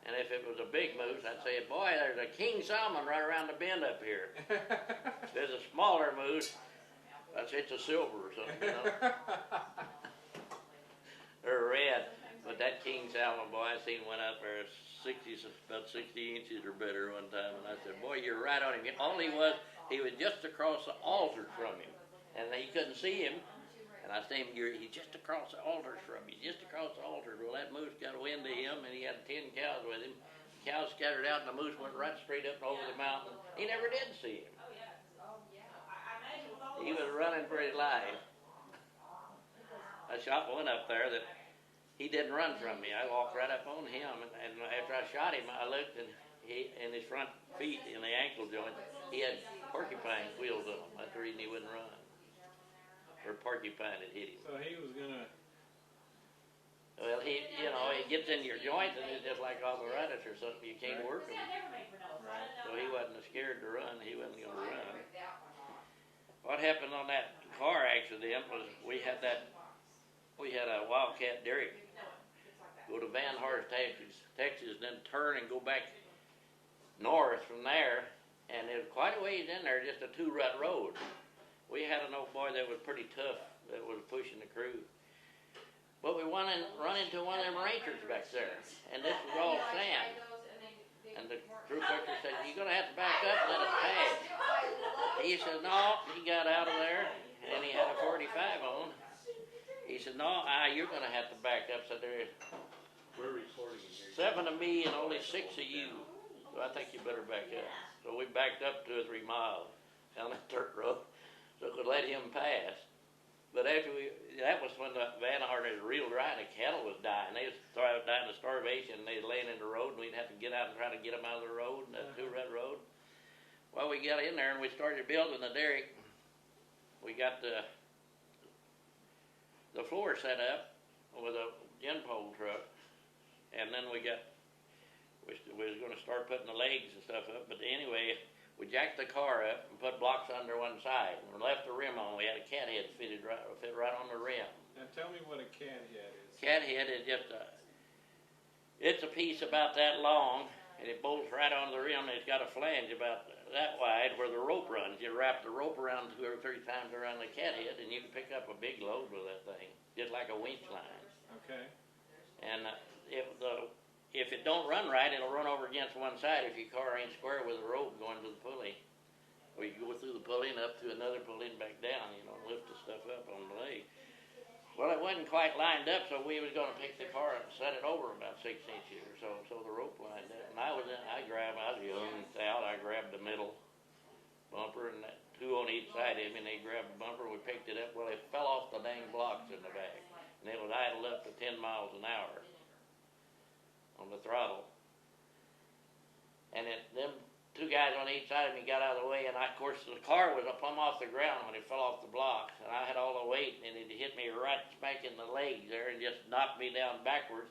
And if it was a big moose, I'd say, boy, there's a king salmon right around the bend up here. If there's a smaller moose, I'd say it's a silver or something, you know. Or red. But that king salmon, boy, I seen one up there about 60 inches or better one time. And I said, boy, you're right on him. He was just across the altar from him. And he couldn't see him. And I said, he's just across the altar from you, just across the altar. Well, that moose got wind of him, and he had 10 cows with him. The cows scattered out, and the moose went right straight up and over the mountain. He never did see him. He was running for his life. I shot one up there that he didn't run from me. I walked right up on him, and after I shot him, I looked, and he, in his front feet, in the ankle joint, he had porcupine quills on him. That's the reason he wouldn't run. Or porcupine had hit him. So he was gonna. Well, he gets into your joints, and it's just like arthritis or something. You can't work him. Right. So he wasn't scared to run. He wasn't going to run. What happened on that car accident was we had a Wildcat Derrick go to Van Horst, Texas, then turn and go back north from there, and it was quite a ways in there, just a 2-rut road. We had an old boy that was pretty tough that was pushing the crew. But we run into one of them ranchers back there, and this was all sand. And the crew director said, you're going to have to back up and let us pass. He said, no. He got out of there, and he had a 45 on. He said, no, you're going to have to back up. So there's We're recording here. 7 of me and only 6 of you. So I think you better back up. So we backed up 2 or 3 miles down that dirt road, so could let him pass. But after that was when the Van Horst was real dry and the cattle was dying. They was dying of starvation, and they was laying in the road, and we'd have to get out and try to get them out of the road, that 2-rut road. Well, we got in there and we started building the derrick. We got the floor set up with a gin pole truck, and then we was going to start putting the legs and stuff up. But anyway, we jacked the car up and put blocks under one side. We left the rim on. We had a cat head fit right on the rim. Now tell me what a cat head is. Cat head is just it's a piece about that long, and it bolts right onto the rim. It's got a flange about that wide where the rope runs. You wrap the rope around 2 or 3 times around the cat head, and you can pick up a big load with that thing, just like a winch line. Okay. And if it don't run right, it'll run over against one side if your car ain't square with the rope going to the pulley. Or you go through the pulley and up to another pulley and back down, and lift the stuff up on the leg. Well, it wasn't quite lined up, so we was going to pick the car up and set it over about 6 inches or so the rope lined up. And I was young out, I grabbed the middle bumper, and 2 on each side of me, and they grabbed the bumper, we picked it up. Well, it fell off the dang blocks in the back, and it was idled up to 10 miles an hour on the throttle. And them 2 guys on each side of me got out of the way, and of course the car was plumb off the ground when it fell off the blocks, and I had all the weight, and it hit me right smack in the legs there and just knocked me down backwards.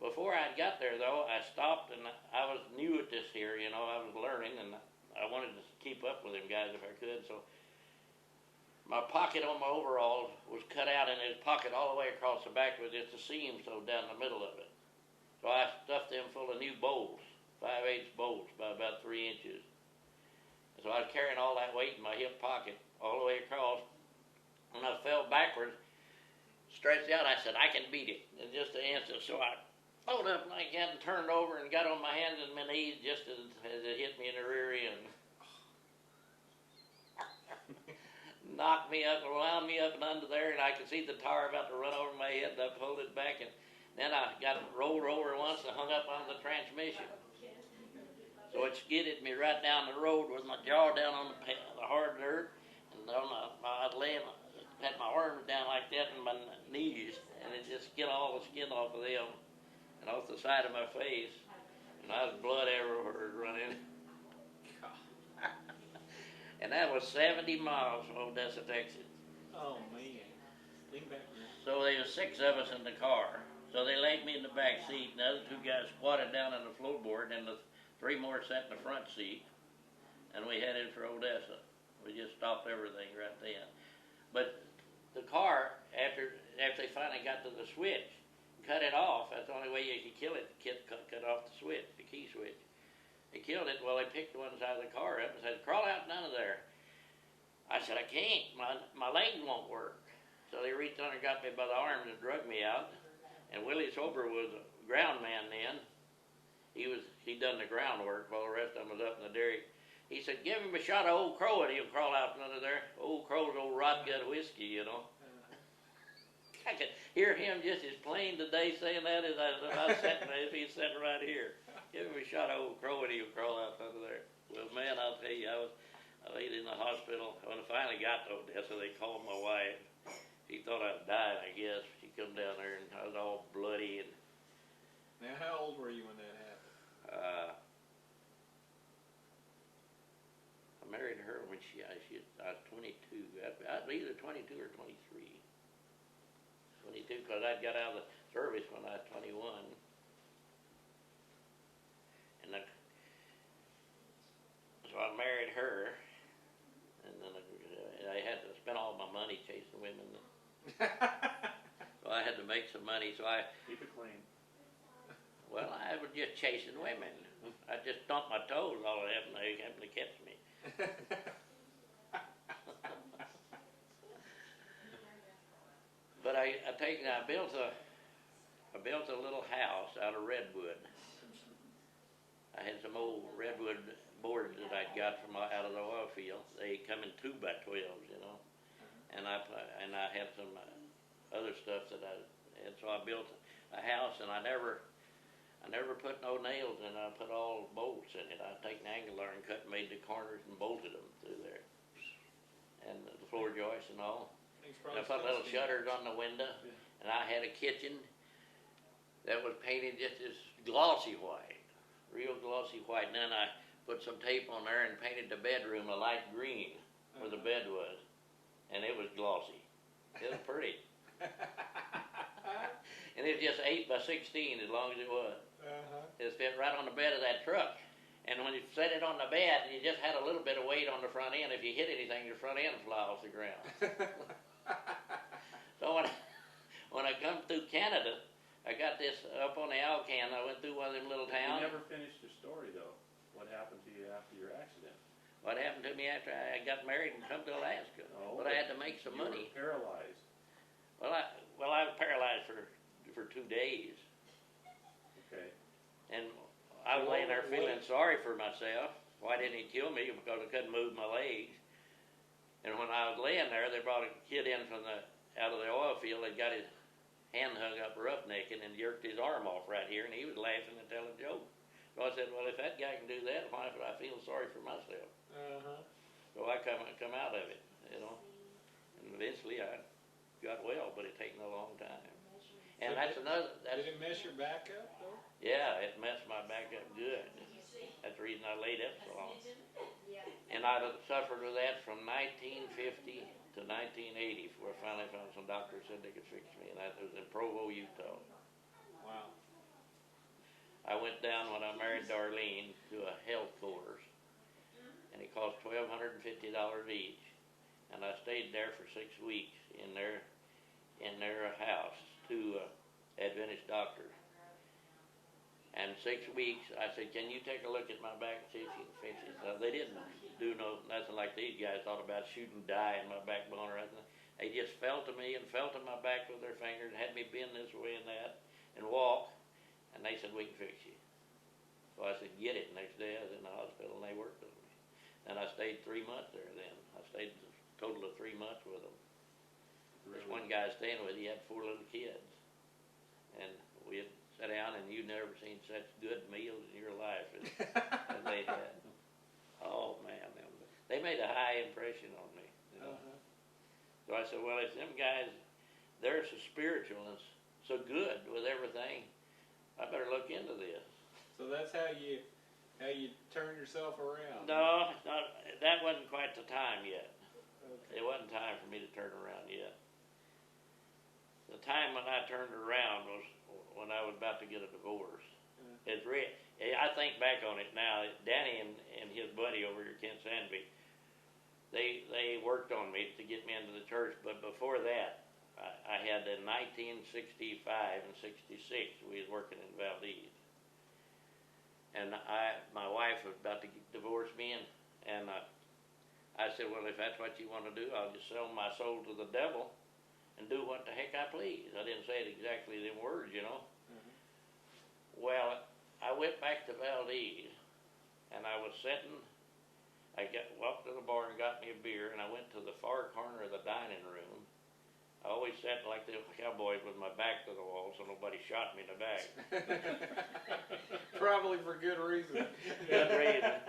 Before I got there though, I stopped, and I was new at this here, I was learning, and I wanted to keep up with them guys if I could. So my pocket on my overalls was cut out, and his pocket all the way across the back with just a seam sewed down the middle of it. So I stuffed them full of new bolts, 5/8 bolts by about 3 inches. So I was carrying all that weight in my hip pocket all the way across. When I fell backwards, stretched out, I said, I can beat it in just an instant. So I pulled up like that and turned over and got on my hands and my knees just as it hit me in the rear end. Knocked me up and wound me up and under there, and I could see the tire about to run over my head, and I pulled it back, and then I got rolled over once and hung up on the transmission. So it skidded me right down the road with my jaw down on the hard dirt, and I was laying, had my arms down like that and my knees, and it just skinned all the skin off of them and off the side of my face, and I was blood everywhere running. And that was 70 miles from Odessa, Texas. Oh man. Lean back. So there was 6 of us in the car. So they laid me in the back seat, and the other 2 guys squatted down on the floorboard, and the 3 more sat in the front seat, and we headed for Odessa. We just stopped everything right then. But the car, after they finally got to the switch, cut it off. That's the only way you could kill it, cut off the switch. killed it. Well, they picked one side of the car up and said, crawl out and under there. I said, I can't. My legs won't work. So they reached under and got me by the arms and drug me out. And Willie Sober was a ground man then. He done the groundwork while the rest of them was up in the derrick. He said, give him a shot of Old Crow and he'll crawl out from under there. Old Crow's old rot gut whiskey, you know. I could hear him just as plain today saying that as I was sitting there, if he's sitting right here. Give him a shot of Old Crow and he'll crawl out from under there. Well, man, I'll tell you, I laid in the hospital. When I finally got to Odessa, they called my wife. She thought I'd died, I guess. She come down there and I was all bloody. And Now, how old were you when that happened? I married her when I was 22. I was either 22 or 23. 22 because I got out of the service when I was 21. And so I married her. And then I had to spend all my money chasing women. So I had to make some money. So Keep it clean. well, I was just chasing women. I just stomped my toes all of them. They happened to catch me. But I built a little house out of redwood. I had some old redwood boards that I'd got from out of the oil field. They come in 2x12s, you know. And I had some other stuff that and so I built a house, and I never put no nails in it. I put all bolts in it. I'd take an angle iron, cut and made the corners and bolted them through there. And the floor joists and all. And I put little shutters on the window, and I had a kitchen that was painted just as glossy white, real glossy white. And then I put some tape on there and painted the bedroom a light green where the bed was, and it was glossy. It was pretty. And it was just 8 by 16 as long as it was. It fit right on the bed of that truck. And when you set it on the bed, you just had a little bit of weight on the front end. If you hit anything, the front end would fly off the ground. So when I come through Canada, I got this up on the Alcan. I went through one of them little towns. You never finished your story, though. What happened to you after your accident? What happened to me after I got married and come to Alaska? Oh, but I had to make some money. You were paralyzed. Well, I was paralyzed for 2 days. Okay. And I was laying there feeling sorry for myself. Why didn't he kill me? Because I couldn't move my legs. And when I was laying there, they brought a kid in out of the oil field. They got his hand hung up roughnecking and jerked his arm off right here, and he was laughing and telling jokes. So I said, well, if that guy can do that, why should I feel sorry for myself? So I come out of it, you know. And eventually I got well, but it taken a long time. And did it mess your back up, though? Yeah, it messed my back up good. That's the reason I laid up so long. And I suffered with that from 1950 to 1980, before I finally found some doctors said they could fix me, and that was in Provo, Utah. Wow. I went down when I married Darlene to a health course, and it cost $1,250 each, and I stayed there for 6 weeks in their house, 2 Adventist doctors. And 6 weeks, I said, can you take a look at my back and see if you can fix it? So they didn't do nothing like these guys thought about shooting dye in my backbone or anything. They just felt to me and felt to my back with their fingers and had me bend this way and that and walk. And they said, we can fix you. So I said, get it. Next day I was in the hospital and they worked on me. And I stayed 3 months there then. I stayed a total of 3 months with them. This one guy staying with, he had 4 little kids. And we had sat down, and you never seen such good meals in your life as they had. Oh man, they made a high impression on me. You know? So I said, well, if them guys, they're so spiritual and so good with everything, I better look into this. So that's how you turn yourself around. No, that wasn't quite the time yet. Okay. It wasn't time for me to turn around yet. The time when I turned around was when I was about to get a divorce. I think back on it now. Danny and his buddy over here, Ken Sandby, they worked on me to get me into the church. But before that, I had in 1965 and '66 we was working in Valdez, And my wife was about to divorce me, and I said, well, if that's what you want to do, I'll just sell my soul to the devil and do what the heck I please. I didn't say it exactly in words, you know. Well, I went back to Valdez, and I was sitting. Walked to the bar and got me a beer, and I went to the far corner of the dining room. I always sat like the cowboys with my back to the wall, so nobody shot me in the back. Probably for good reason. Good reason.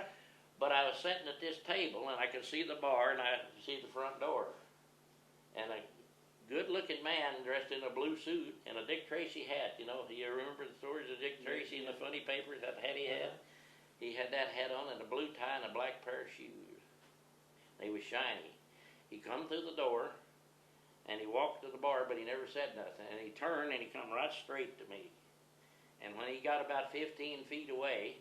But I was sitting at this table, and I could see the bar, and I could see the front door. And a good-looking man dressed in a blue suit and a Dick Tracy hat. You know, you remember the stories of Dick Tracy in the funny papers, that hat he had? He had that hat on and a blue tie and a black pair of shoes. They was shiny. He come through the door, and he walked to the bar, but he never said nothing. And he turned, and he come right straight to me. And when he got about 15 feet away,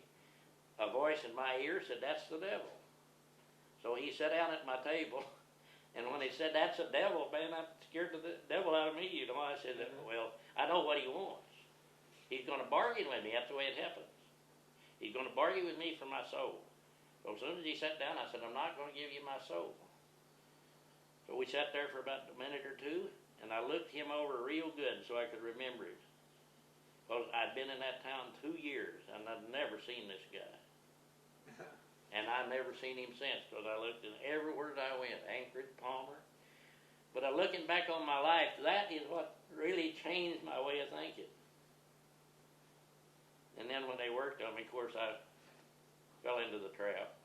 a voice in my ear said, "That's the devil." So he sat down at my table, and when he said, "That's the devil," man, I scared the devil out of me, you know. I said, well, I know what he wants. He's going to bargain with me. That's the way it happens. He's going to bargain with me for my soul. So as soon as he sat down, I said, I'm not going to give you my soul. So we sat there for about a minute or two, and I looked him over real good so I could remember him. Well, I'd been in that town 2 years, and I'd never seen this guy. And I've never seen him since, because I looked in everywhere that I went, Anchorage, Palmer. But looking back on my life, that is what really changed my way of thinking. And then when they worked on me, of course, I fell into the trap.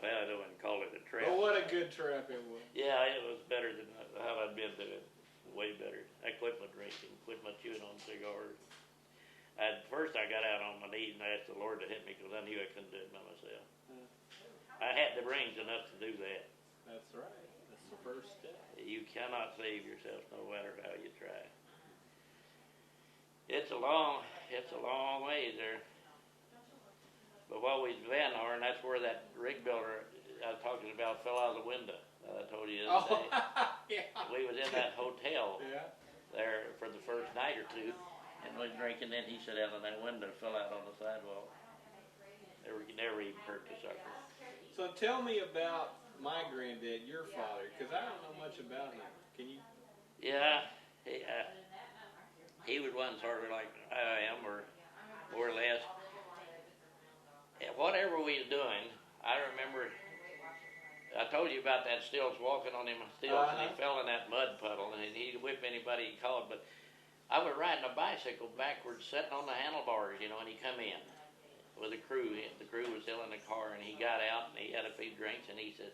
Well, I don't even call it a trap. But what a good trap it was. Yeah, it was better than how I'd been doing. Way better. I quit my drinking, quit my chewing on cigars. First I got out on my knees and I asked the Lord to help me because I knew I couldn't do it by myself. I had the brains enough to do that. That's right. That's the first step. You cannot save yourself no matter how you try. It's a long ways there. But what we've been on, and that's where that rig builder I was talking about fell out of the window. I told you the other day. Yeah. We was in that hotel Yeah. there for the first night or two, and was drinking. Then he sat out on that window, fell out on the sidewalk. Never even hurt the sucker. So tell me about my granddad, your father, because I don't know much about him. Can you? Yeah, he was one sort of like I am, or more or less. Whatever we was doing, I remember. I told you about that Stills walking on him stilts, and he fell in that mud puddle, and he'd whip anybody he called. But I was riding a bicycle backwards, sitting on the handlebars, you know, and he come in with a crew. The crew was still in the car, and he got out, and he had a few drinks, and he said,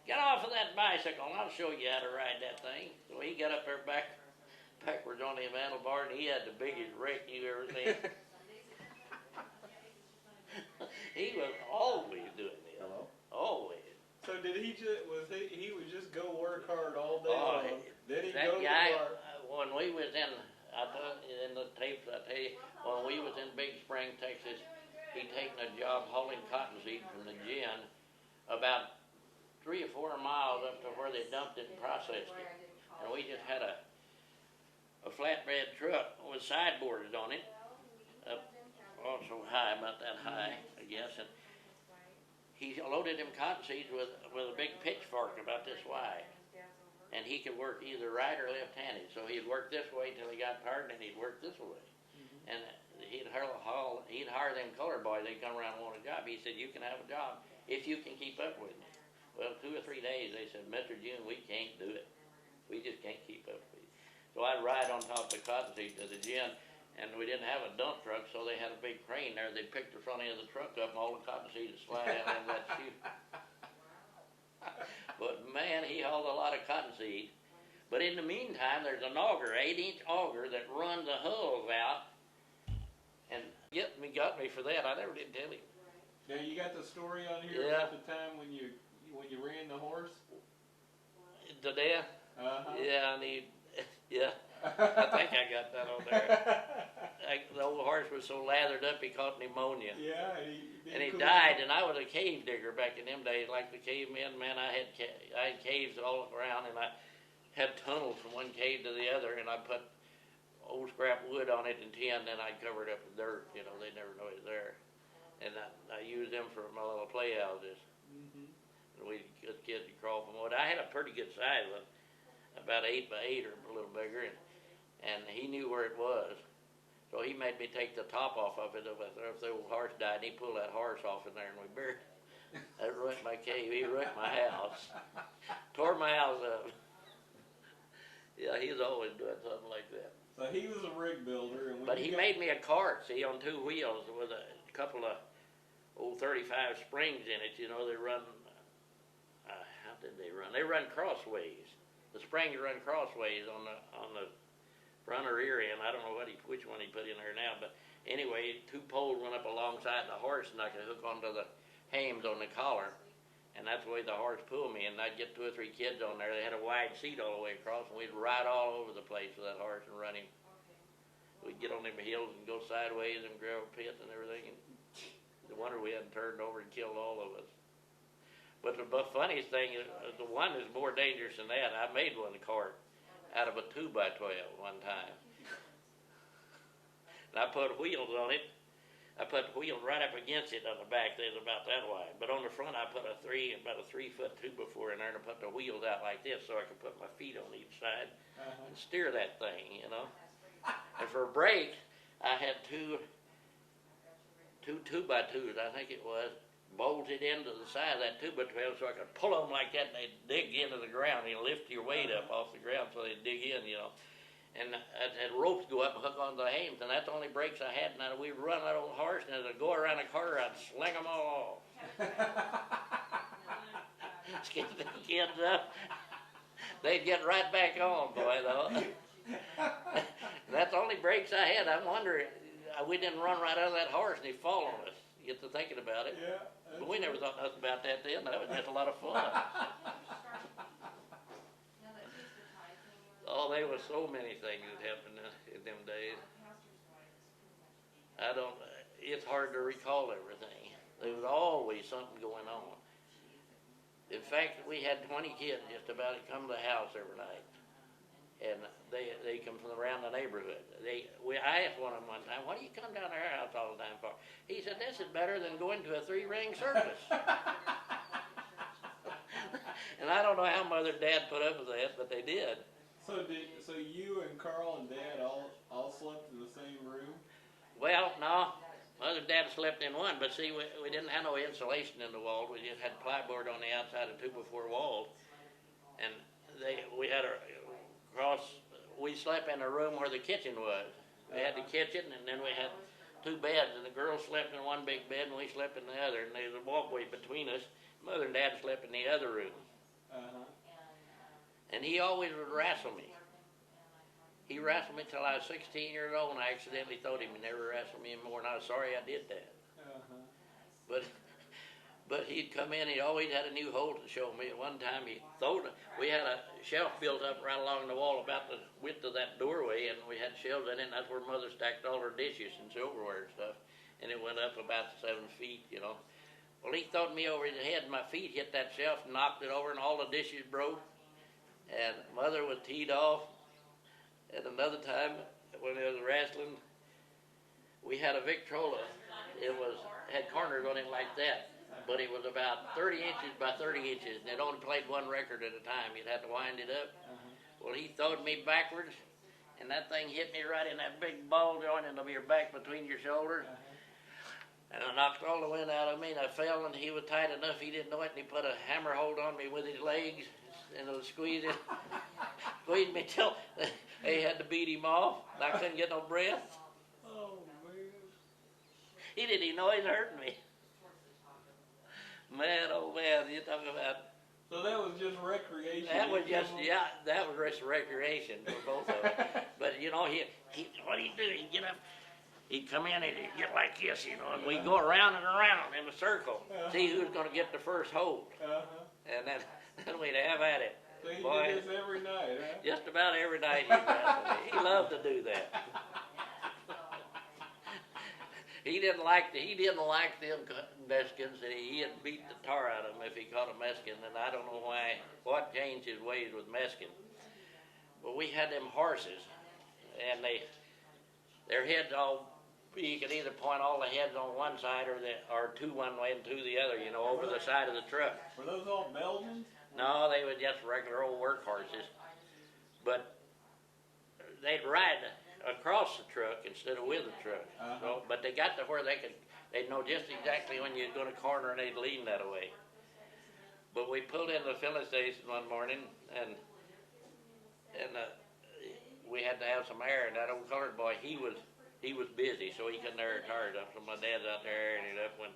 "Get off of that bicycle, and I'll show you how to ride that thing." So he got up there backwards on the handlebar, and he had the biggest wreck you ever seen. He was always doing this. Hello? Always. So did he would just go work hard all day Oh, long? Then he'd that go to guy, the bar. when we was in the tapes, I tell you, when we was in Big Spring, Texas, he'd taken a job hauling cottonseed from the gin about 3 or 4 miles up to where they dumped it and processed it. And we just had a flatbed truck with sideboards on it, up also high, about that high, I guess. And he loaded them cottonseeds with a big pitchfork about this wide. And he could work either right or left-handed. So he'd work this way till he got tired, and then he'd work this way. And he'd hire them colored boys. They'd come around and want a job. He said, "You can have a job if you can keep up with me." Well, 2 or 3 days, they said, "Mr. June, we can't do it. We just can't keep up with you." So I'd ride on top of the cottonseed to the gin, and we didn't have a dump truck, so they had a big crane there. They'd pick the front end of the truck up, and all the cottonseed would slide out in that chute. But man, he hauled a lot of cottonseed. But in the meantime, there's an auger, 8-inch auger, that runs the hulls out, and got me for that. I never did tell him. Now you got the story on here Yeah. about the time when you ran the horse. The death? Yeah, yeah. I think I got that on there. The old horse was so lathered up he caught pneumonia. Yeah, And he died, and I was a cave digger back in them days, like the cavemen. Man, I had caves all around, and I had tunnels from one cave to the other, and I put old scrap wood on it and tin, then I'd cover it up with dirt, you know, they'd never know it was there. And I used them for my little playhouses. Mm-hmm. And we, us kids would crawl from wood. I had a pretty good size one, about 8 by 8 or a little bigger, and he knew where it was. So he made me take the top off of it. If the old horse died, he pulled that horse off in there, and we buried. That ruined my cave. He ruined my house. Tore my house up. Yeah, he was always doing something like that. So he was a rig builder, and But he made me a cart, see, on 2 wheels with a couple of old 35 springs in it. You know, they run. How did they run? They run crossways. The springs run crossways on the front or rear end. I don't know which one he put in there now, but anyway, 2 poles went up alongside the horse, and I could hook onto the hames on the collar, and that's the way the horse pulled me. And I'd get 2 or 3 kids on there. They had a wide seat all the way across, and we'd ride all over the place with that horse and run him. We'd get on them hills and go sideways and gravel pits and everything. And no wonder we hadn't turned over and killed all of us. But the funniest thing is, the one is more dangerous than that. I made one cart out of a 2 by 12 one time. And I put wheels on it. I put the wheels right up against it on the back. They was about that wide. But on the front, I put about a 3-foot 2x4 in there, and I put the wheels out like this so I could put my feet on each side and steer that thing, you know. And for a brake, I had two 2x2s, I think it was, bolted into the side of that 2x12 so I could pull them like that, and they'd dig into the ground. You lift your weight up off the ground so they'd dig in, you know. And I had ropes go up and hook onto the hames, and that's the only brakes I had. And we'd run that old horse, and as I'd go around the corner, I'd sling them all off. Skip the kids up. They'd get right back on, boy, though. That's the only brakes I had. I'm wondering, we didn't run right out of that horse, and he'd fall on us. You get to thinking about it. Yeah. But we never thought nothing about that then. That was just a lot of fun. Oh, there was so many things that happened in them days. It's hard to recall everything. There was always something going on. In fact, we had 20 kids just about to come to the house every night. And they come from around the neighborhood. I asked one of them one time, "Why do you come down to our house all the time for?" He said, "This is better than going to a 3-ring circus." And I don't know how Mother and Dad put up with that, but they did. So you and Carl and Dad all slept in the same room? Well, no. Mother and Dad slept in one, but see, we didn't have no insulation in the wall. We just had plyboard on the outside of 2x4 walls. And we slept in the room where the kitchen was. We had the kitchen, and then we had 2 beds, and the girls slept in one big bed, and we slept in the other, and there was a walkway between us. Mother and Dad slept in the other room. And he always would wrestle me. He wrestled me till I was 16 years old, and I accidentally told him he never wrestled me anymore, and I was sorry I did that. But he'd come in, he always had a new hole to show me. At one time, we had a shelf built up right along the wall about the width of that doorway, and we had shelves in it, and that's where Mother stacked all her dishes and silverware and stuff. And it went up about 7 feet, you know. Well, he throwed me over his head, and my feet hit that shelf and knocked it over, and all the dishes broke. And Mother was teed off. And another time, when it was wrestling, we had a Victrola. It had corners on it like that, but it was about 30 inches by 30 inches, and it only played 1 record at a time. You'd have to wind it up. Well, he throwed me backwards, and that thing hit me right in that big ball joint into your back between your shoulders. And I knocked all the wind out of me, and I fell, and he was tight enough he didn't know it, and he put a hammer hold on me with his legs, and it was squeezed me till they had to beat him off, and I couldn't get no breath. Oh, man. He didn't even know he was hurting me. Man, oh man, you talk about... So that was just recreation? That was just recreation for both of us. But, you know, what he'd do, he'd get up, he'd come in and he'd get like this, you know, and we'd go around and around in a circle, see who's going to get the first hold. And then we'd have at it. So he Boy, did this every night, huh? Just about every night he wrestled me. He loved to do that. He didn't like them Mexicans, and he'd beat the tar out of them if he caught a Mexican, and I don't know what changed his ways with Mexicans. But we had them horses, and their heads all, you could either point all the heads on one side or two one way and two the other, you know, over the side of the truck. Were those all Belgians? No, they were just regular old workhorses, but they'd ride across the truck instead of with the truck. So, but they got to where they'd know just exactly when you're going to corner and they'd lean that way. But we pulled into the filling station one morning and we had to have some air, and that old colored boy, he was busy, so he couldn't air his tires up. So my dad's out there airing it up when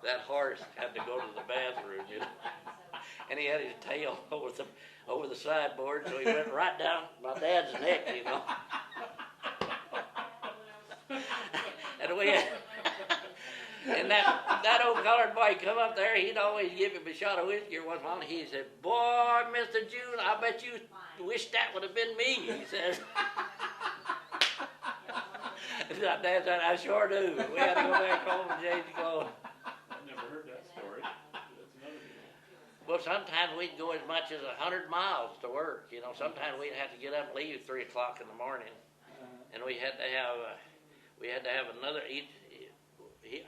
that horse had to go to the bathroom, you know. And he had his tail over the sideboard, so he went right down my dad's neck, you know. And that old colored boy come up there, he'd always give him a shot of whiskey once in a while. He said, "Boy, Mr. June, I bet you wish that would have been me," he says. My dad said, "I sure do." We had to go back home and change clothes. I've never heard that story. That's another deal. Well, sometimes we'd go as much as 100 miles to work. You know, sometimes we'd have to get up and leave at 3 o'clock in the morning, and we had to have another.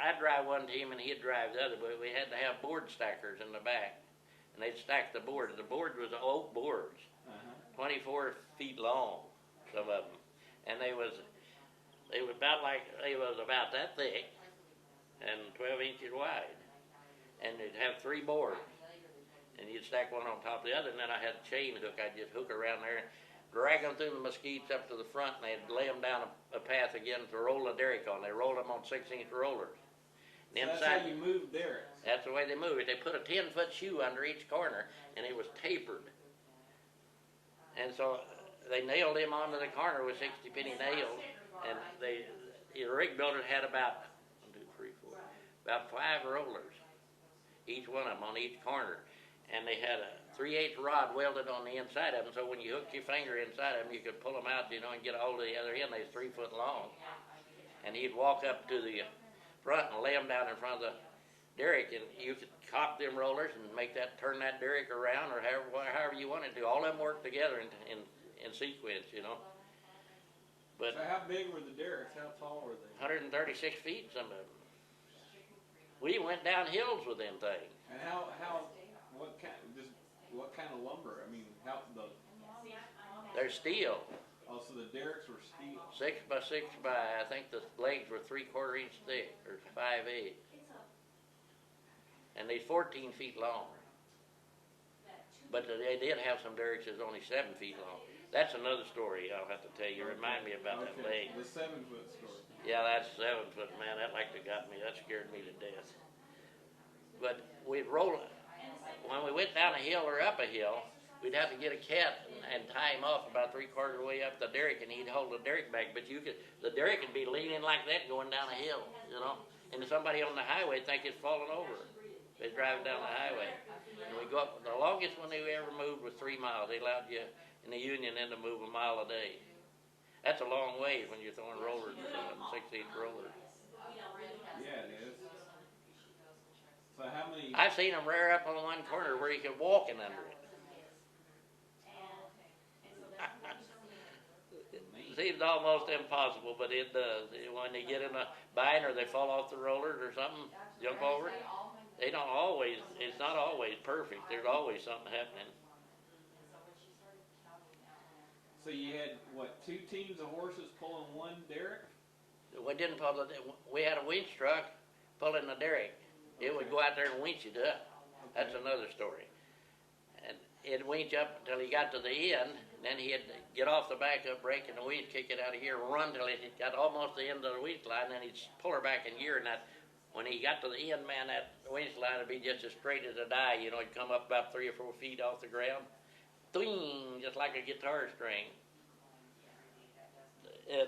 I'd drive one team and he'd drive the other, but we had to have board stackers in the back, and they'd stack the boards. The board was oak boards, 24 feet long, some of them, and they was about that thick and 12 inches wide, and they'd have 3 boards, and you'd stack one on top of the other, and then I had a chain hook. I'd just hook around there, drag them through the mesquites up to the front, and they'd lay them down a path again to roll the derrick on. They rolled them on 6-inch rollers. And So that's how you moved derricks. that's the way they moved it. They put a 10-foot shoe under each corner, and it was tapered. And so they nailed them onto the corner with 60-penny nails, and the rig builder had about 5 rollers, each one of them on each corner, and they had a 3/8 rod welded on the inside of them, so when you hooked your finger inside of them, you could pull them out, you know, and get a hold of the other end. They was 3 foot long, and he'd walk up to the front and lay them down in front of the derrick, and you could cock them rollers and turn that derrick around, or however you wanted to. All of them worked together in sequence, you know. But So how big were the derricks? How tall were they? 136 feet, some of them. We went down hills with them things. And what kind of lumber? I mean, They're steel, oh, so the derricks were steel. 6 by 6 by, I think the legs were 3/4 inch thick, or 5/8. And they're 14 feet long. But they did have some derricks that's only 7 feet long. That's another story I'll have to tell you. Remind me about that leg. The 7-foot story. Yeah, that's 7 foot, man. That like to got me. That scared me to death. But we'd roll it. When we went down a hill or up a hill, we'd have to get a cat and tie him off about 3/4 of the way up the derrick, and he'd hold the derrick back. But the derrick could be leaning like that going down a hill, you know. And somebody on the highway think it's falling over. They're driving down the highway. And we go up. The longest one they ever moved was 3 miles. They allowed you in the union then to move a mile a day. That's a long way when you're throwing rollers, 6-inch rollers. Yeah, it is. So how many? I've seen them rear up on one corner where you could walk in under it. It seems almost impossible, but it does. When they get in a bind or they fall off the rollers or something, jump over it, they don't always, it's not always perfect. There's always something happening. So you had, what, 2 teams of horses pulling one derrick? We didn't pull it, we had a winch truck pulling the derrick. It would go out there and winch it up. That's another story. And it'd winch up until he got to the end, then he'd get off the backup brake and the winch, kick it out of gear, run till it got almost the end of the winch line, then he'd pull her back in gear, and that, when he got to the end, man, that winch line would be just as straight as a die. You know, it'd come up about 3 or 4 feet off the ground. Twing, just like a guitar string. And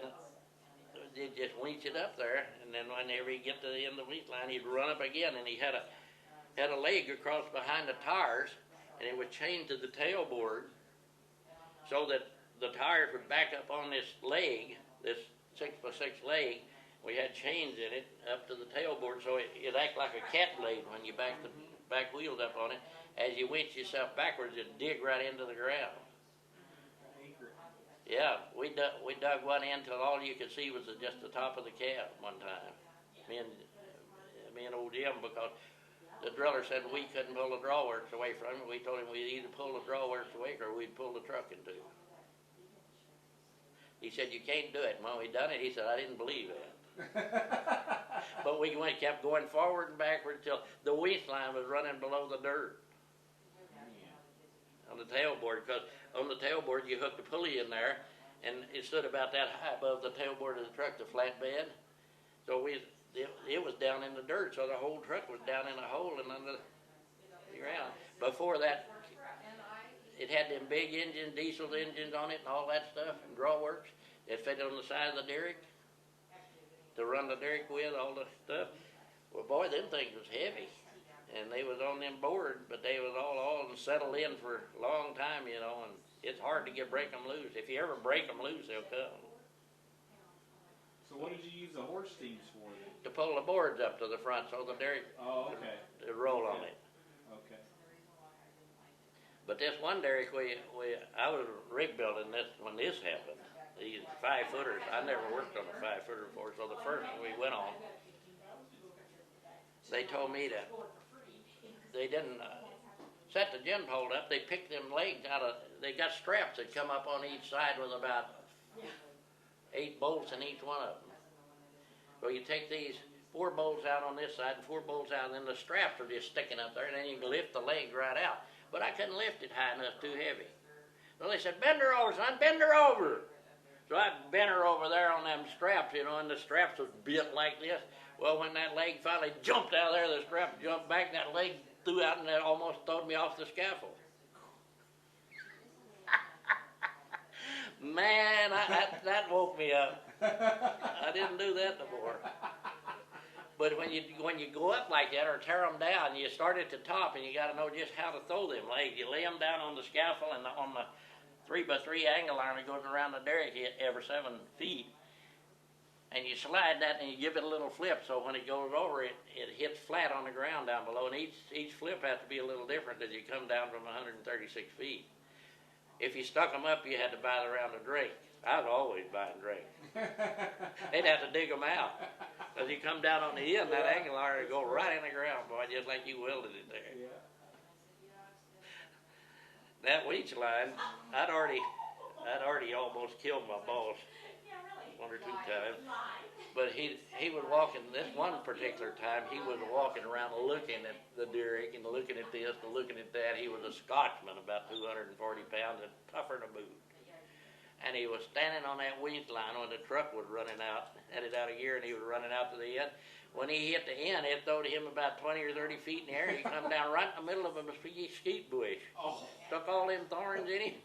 they'd just winch it up there, and then whenever he'd get to the end of the winch line, he'd run up again, and he had a leg across behind the tires, and it was chained to the tailboard so that the tires would back up on this leg, this 6x6 leg. We had chains in it up to the tailboard, so it acted like a cat blade when you back the back wheels up on it. As you winch yourself backwards, it'd dig right into the ground. Yeah, we dug one in till all you could see was just the top of the cab one time. Me and old Jim, because the driller said we couldn't pull the drawworks away from it. We told him we'd either pull the drawworks away or we'd pull the truck in two. He said, you can't do it. And when we done it, he said, I didn't believe that. But kept going forward and backward till the waist line was running below the dirt on the tailboard, because on the tailboard you hooked a pulley in there, and it stood about that high above the tailboard of the truck, the flatbed. So it was down in the dirt, so the whole truck was down in a hole and under the ground. Before that, it had them big engines, diesel engines on it and all that stuff, and drawworks. It fit on the side of the derrick to run the derrick with, all the stuff. Well, boy, them things was heavy. And they was on them boards, but they was all and settled in for a long time, you know, and it's hard to break them loose. If you ever break them loose, they'll come. So what did you use the horse teams for then? To pull the boards up to the front so the derrick to roll on it. Okay. But this one derrick, I was rig building this when this happened. These 5-footers, I never worked on a 5-footer before, so the first one we went on, they told me that they didn't set the gin pole up. They picked them legs out of, they got straps that come up on each side with about 8 bolts in each one of them. So you take these 4 bolts out on this side and 4 bolts out, and then the straps are just sticking up there, and then you can lift the leg right out. But I couldn't lift it high enough, too heavy. So they said, bend her over, son, bend her over. So I bent her over there on them straps, you know, and the straps was bent like this. Well, when that leg finally jumped out of there, the strap jumped back, and that leg threw out, and that almost throwed me off the scaffold. Man, that woke me up. I didn't do that before. But when you go up like that or tear them down, you start at the top, and you got to know just how to throw them legs. You lay them down on the scaffold and on the 3x3 angle iron that goes around the derrick every 7 feet. And you slide that and you give it a little flip, so when it goes over, it hits flat on the ground down below. And each flip has to be a little different as you come down from 136 feet. If you stuck them up, you had to buy the round of drink. I was always buying drink. They'd have to dig them out. Because you come down on the end, that angle iron would go right in the ground, boy, just like you welded it there. Yeah. That winch line, I'd already almost killed my boss 1 or 2 times. But he was walking, this one particular time, he was walking around looking at the derrick and looking at this and looking at that. He was a Scotchman, about 240 pounds, and tougher than a boot. And he was standing on that winch line when the truck was running out, had it out of gear, and he was running out to the end. When he hit the end, it throwed him about 20 or 30 feet in the air. He come down right in the middle of a mesquite bush. Oh. Stuck all them thorns in him.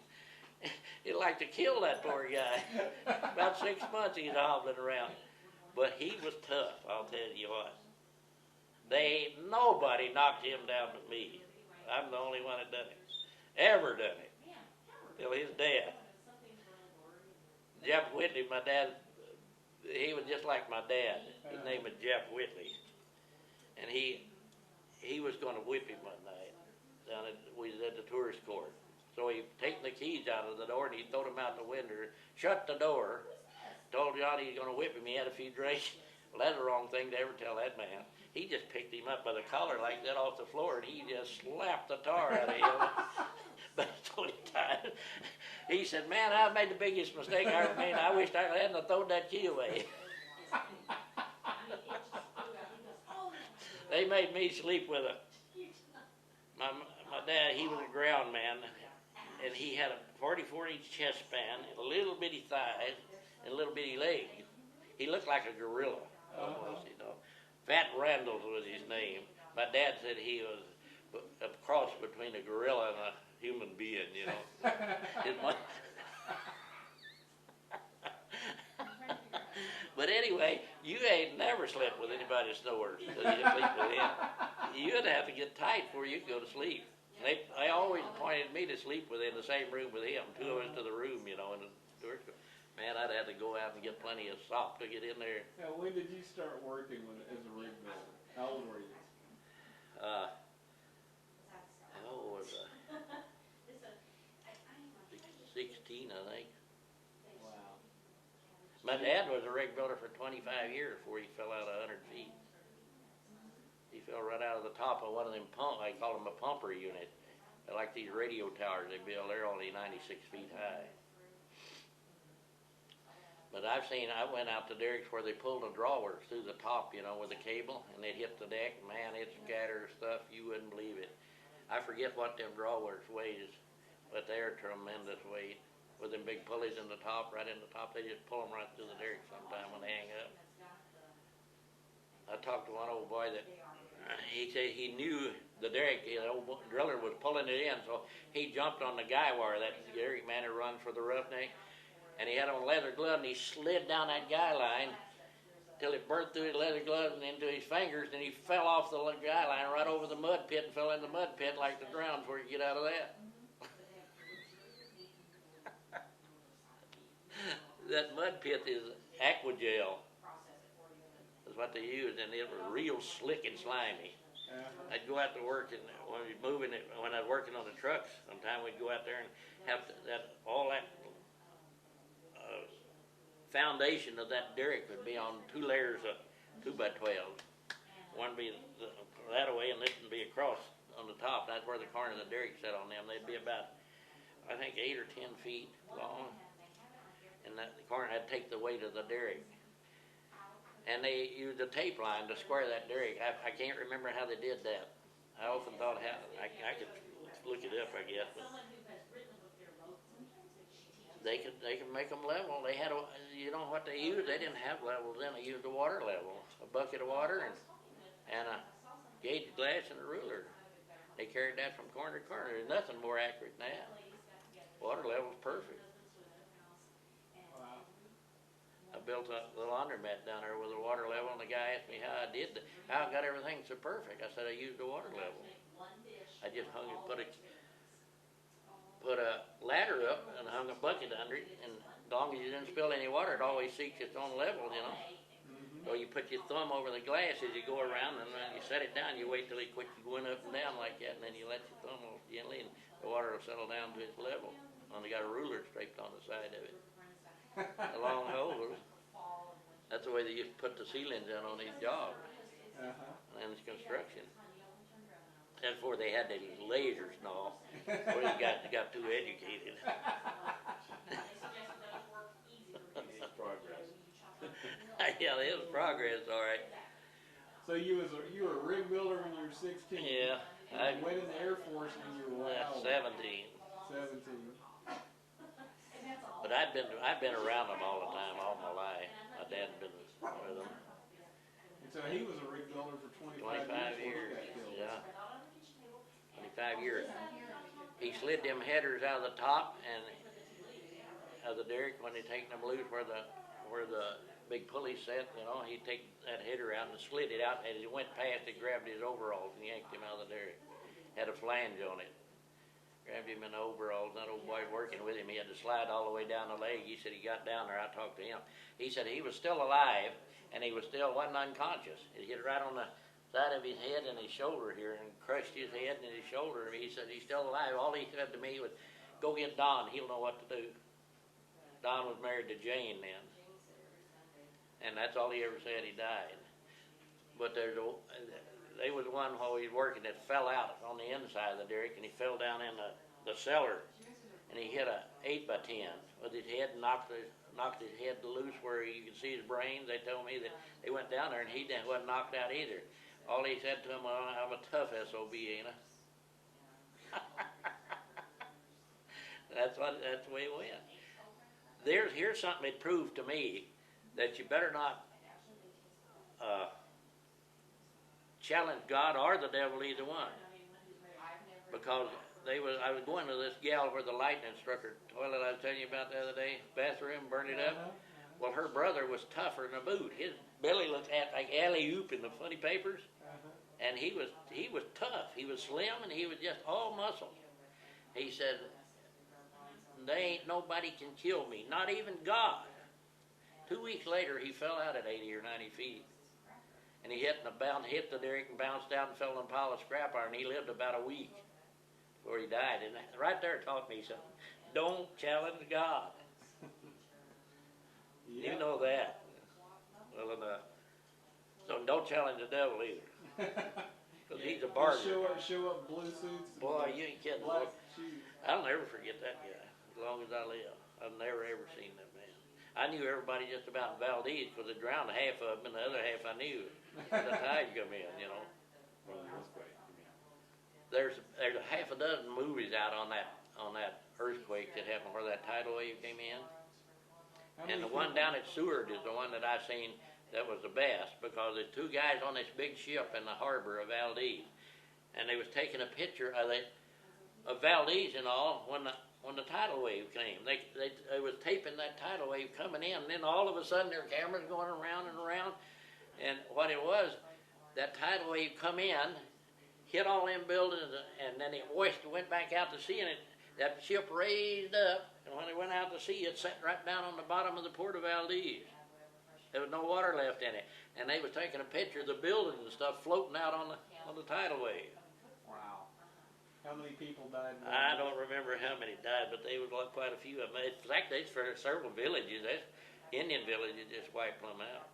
It'd like to kill that poor guy. About 6 months he's hobbling around. But he was tough, I'll tell you what. Nobody knocked him down but me. I'm the only one that done it. Ever done it. Till his dad. Jeff Whatley, my dad, he was just like my dad. His name was Jeff Whatley. And he was going to whip him one night. We was at the tourist court. So he taken the keys out of the door and he threw them out the window, shut the door, told Johnny he's going to whip him. He had a few drinks. Well, that's the wrong thing to ever tell that man. He just picked him up by the collar like that off the floor, and he just slapped the tar out of him. But so time, he said, man, I made the biggest mistake I ever made. I wished I hadn't have thrown that key away. They made me sleep with my dad. He was a ground man, and he had a 44-inch chest span, and a little bitty thighs, and a little bitty legs. He looked like a gorilla, almost, you know. Fat Randall was his name. My dad said he was a cross between a gorilla and a human being, you know. But anyway, you ain't never slept with anybody that snores. So you sleep with him. You'd have to get tight before you could go to sleep. They always appointed me to sleep within the same room with him. 2 of us to the room, you know. And man, I'd have to go out and get plenty of sop to get in there. Now, when did you start working as a rig builder? How old were you? How old was I? 16, I think. My dad was a rig builder for 25 years before he fell out 100 feet. He fell right out of the top of one of them I call them a pumper unit. They're like these radio towers they build. They're only 96 feet high. But I went out to derricks where they pulled the drawworks through the top, you know, with the cable, and they'd hit the deck. Man, it scattered stuff, you wouldn't believe it. I forget what them drawworks weighs, but they're tremendous weight. With them big pulleys in the top, right in the top, they just pull them right through the derrick sometime when they hang up. I talked to one old boy that he said he knew the derrick, the old driller was pulling it in, so he jumped on the guy wire, that derrick man who runs for the roughneck, and he had on a leather glove, and he slid down that guy line till it burnt through his leather glove and into his fingers, and he fell off the guy line right over the mud pit and fell in the mud pit like the drowned before he could get out of that. That mud pit is aquagel. That's what they use, and it was real slick and slimy. I'd go out to work, and when we was moving it, when I was working on the trucks, sometime we'd go out there and have all that foundation of that derrick would be on 2 layers of 2x12. One be that way, and this would be across on the top. That's where the corner of the derrick sat on them. They'd be about, I think, 8 or 10 feet long, and the corner had to take the weight of the derrick. And they used a tape line to square that derrick. I can't remember how they did that. I often thought how I could look it up, I guess. But they could make them level. They had you know what they used? They didn't have levels then. They used a water level, a bucket of water and a gauge glass and a ruler. They carried that from corner to corner. There's nothing more accurate than that. Water level's perfect. I built a laundromat down there with a water level, and the guy asked me how I got everything so perfect. I said I used a water level. I just put a ladder up and hung a bucket under it, and as long as you didn't spill any water, it always seeks its own level, you know. So you put your thumb over the glass as you go around, and when you set it down, you wait till it quits going up and down like that, and then you let your thumb off gently, and the water will settle down to its level. And they got a ruler draped on the side of it. The long hose. That's the way they used to put the ceilings in on these jobs and this construction. That's before they had the lasers and all. Before they got too educated. Progress. Yeah, it was progress, all right. So you were a rig builder when you were 16. Yeah, I went in the Air Force when you were 17. 17. But I've been around them all the time, all my life. My dad's been with them. And so he was a rig builder for 25 years. Got killed. Yeah. 25 years. He slid them headers out of the top and of the derrick when they taken them loose where the big pulley set, you know, he'd take that header out and slid it out, and as he went past it, grabbed his overalls and yanked him out of the derrick. Had a flange on it. Grabbed him in the overalls. That old boy working with him, he had to slide all the way down the leg. He said he got down there. I talked to him. He said he was still alive, and he wasn't unconscious. It hit right on the side of his head and his shoulder here, and crushed his head and his shoulder. He said he's still alive. All he said to me was, "Go get Don. He'll know what to do." Don was married to Jane then, and that's all he ever said. He died. But there was one while he was working that fell out on the inside of the derrick, and he fell down in the cellar, and he hit a 8x10 with his head and knocked his head loose where you could see his brains. They told me that they went down there and he wasn't knocked out either. All he said to him, "Well, I'm a tough SOB, ain't I?" That's the way it went. Here's something that proved to me that you better not challenge God or the devil, either one. Because I was going to this gal where the lightning struck her toilet I was telling you about the other day, bathroom, burned it up. Well, her brother was tougher than a boot. His belly looked like alley-oop in the funny papers. And he was tough. He was slim, and he was just all muscle. He said, "They ain't nobody can kill me, not even God." 2 weeks later, he fell out at 80 or 90 feet. And he hit the derrick and bounced out and fell in a pile of scrap iron. He lived about a week before he died. And right there taught me something. Don't challenge God. You Yep. know that. Well enough. So don't challenge the devil either, cause he's a bargain. Show up blue suits. And Boy, you ain't kidding. black shoes. I'll never forget that guy as long as I live. I've never ever seen that man. I knew everybody just about in Valdez because they drowned half of them, and the other half I knew. When the tide come in, you know. From the earthquake, you mean? There's a half a dozen movies out on that earthquake that happened where that tidal wave came in. How And many the one people- down at Seward is the one that I seen that was the best because there's two guys on this big ship in the harbor of Valdez, and they was taking a picture of Valdez and all when the tidal wave came. They was taping that tidal wave coming in, and then all of a sudden their cameras going around and around, and what it was, that tidal wave come in, hit all them buildings, and then it went back out to sea, and that ship raised up, and when it went out to sea, it sat right down on the bottom of the port of Valdez. There was no water left in it, and they was taking a picture of the buildings and stuff floating out on the tidal wave. Wow. How many people died? in I that? don't remember how many died, but they was like quite a few of them. In fact, there's for several villages. That's Indian villages just wiped them out.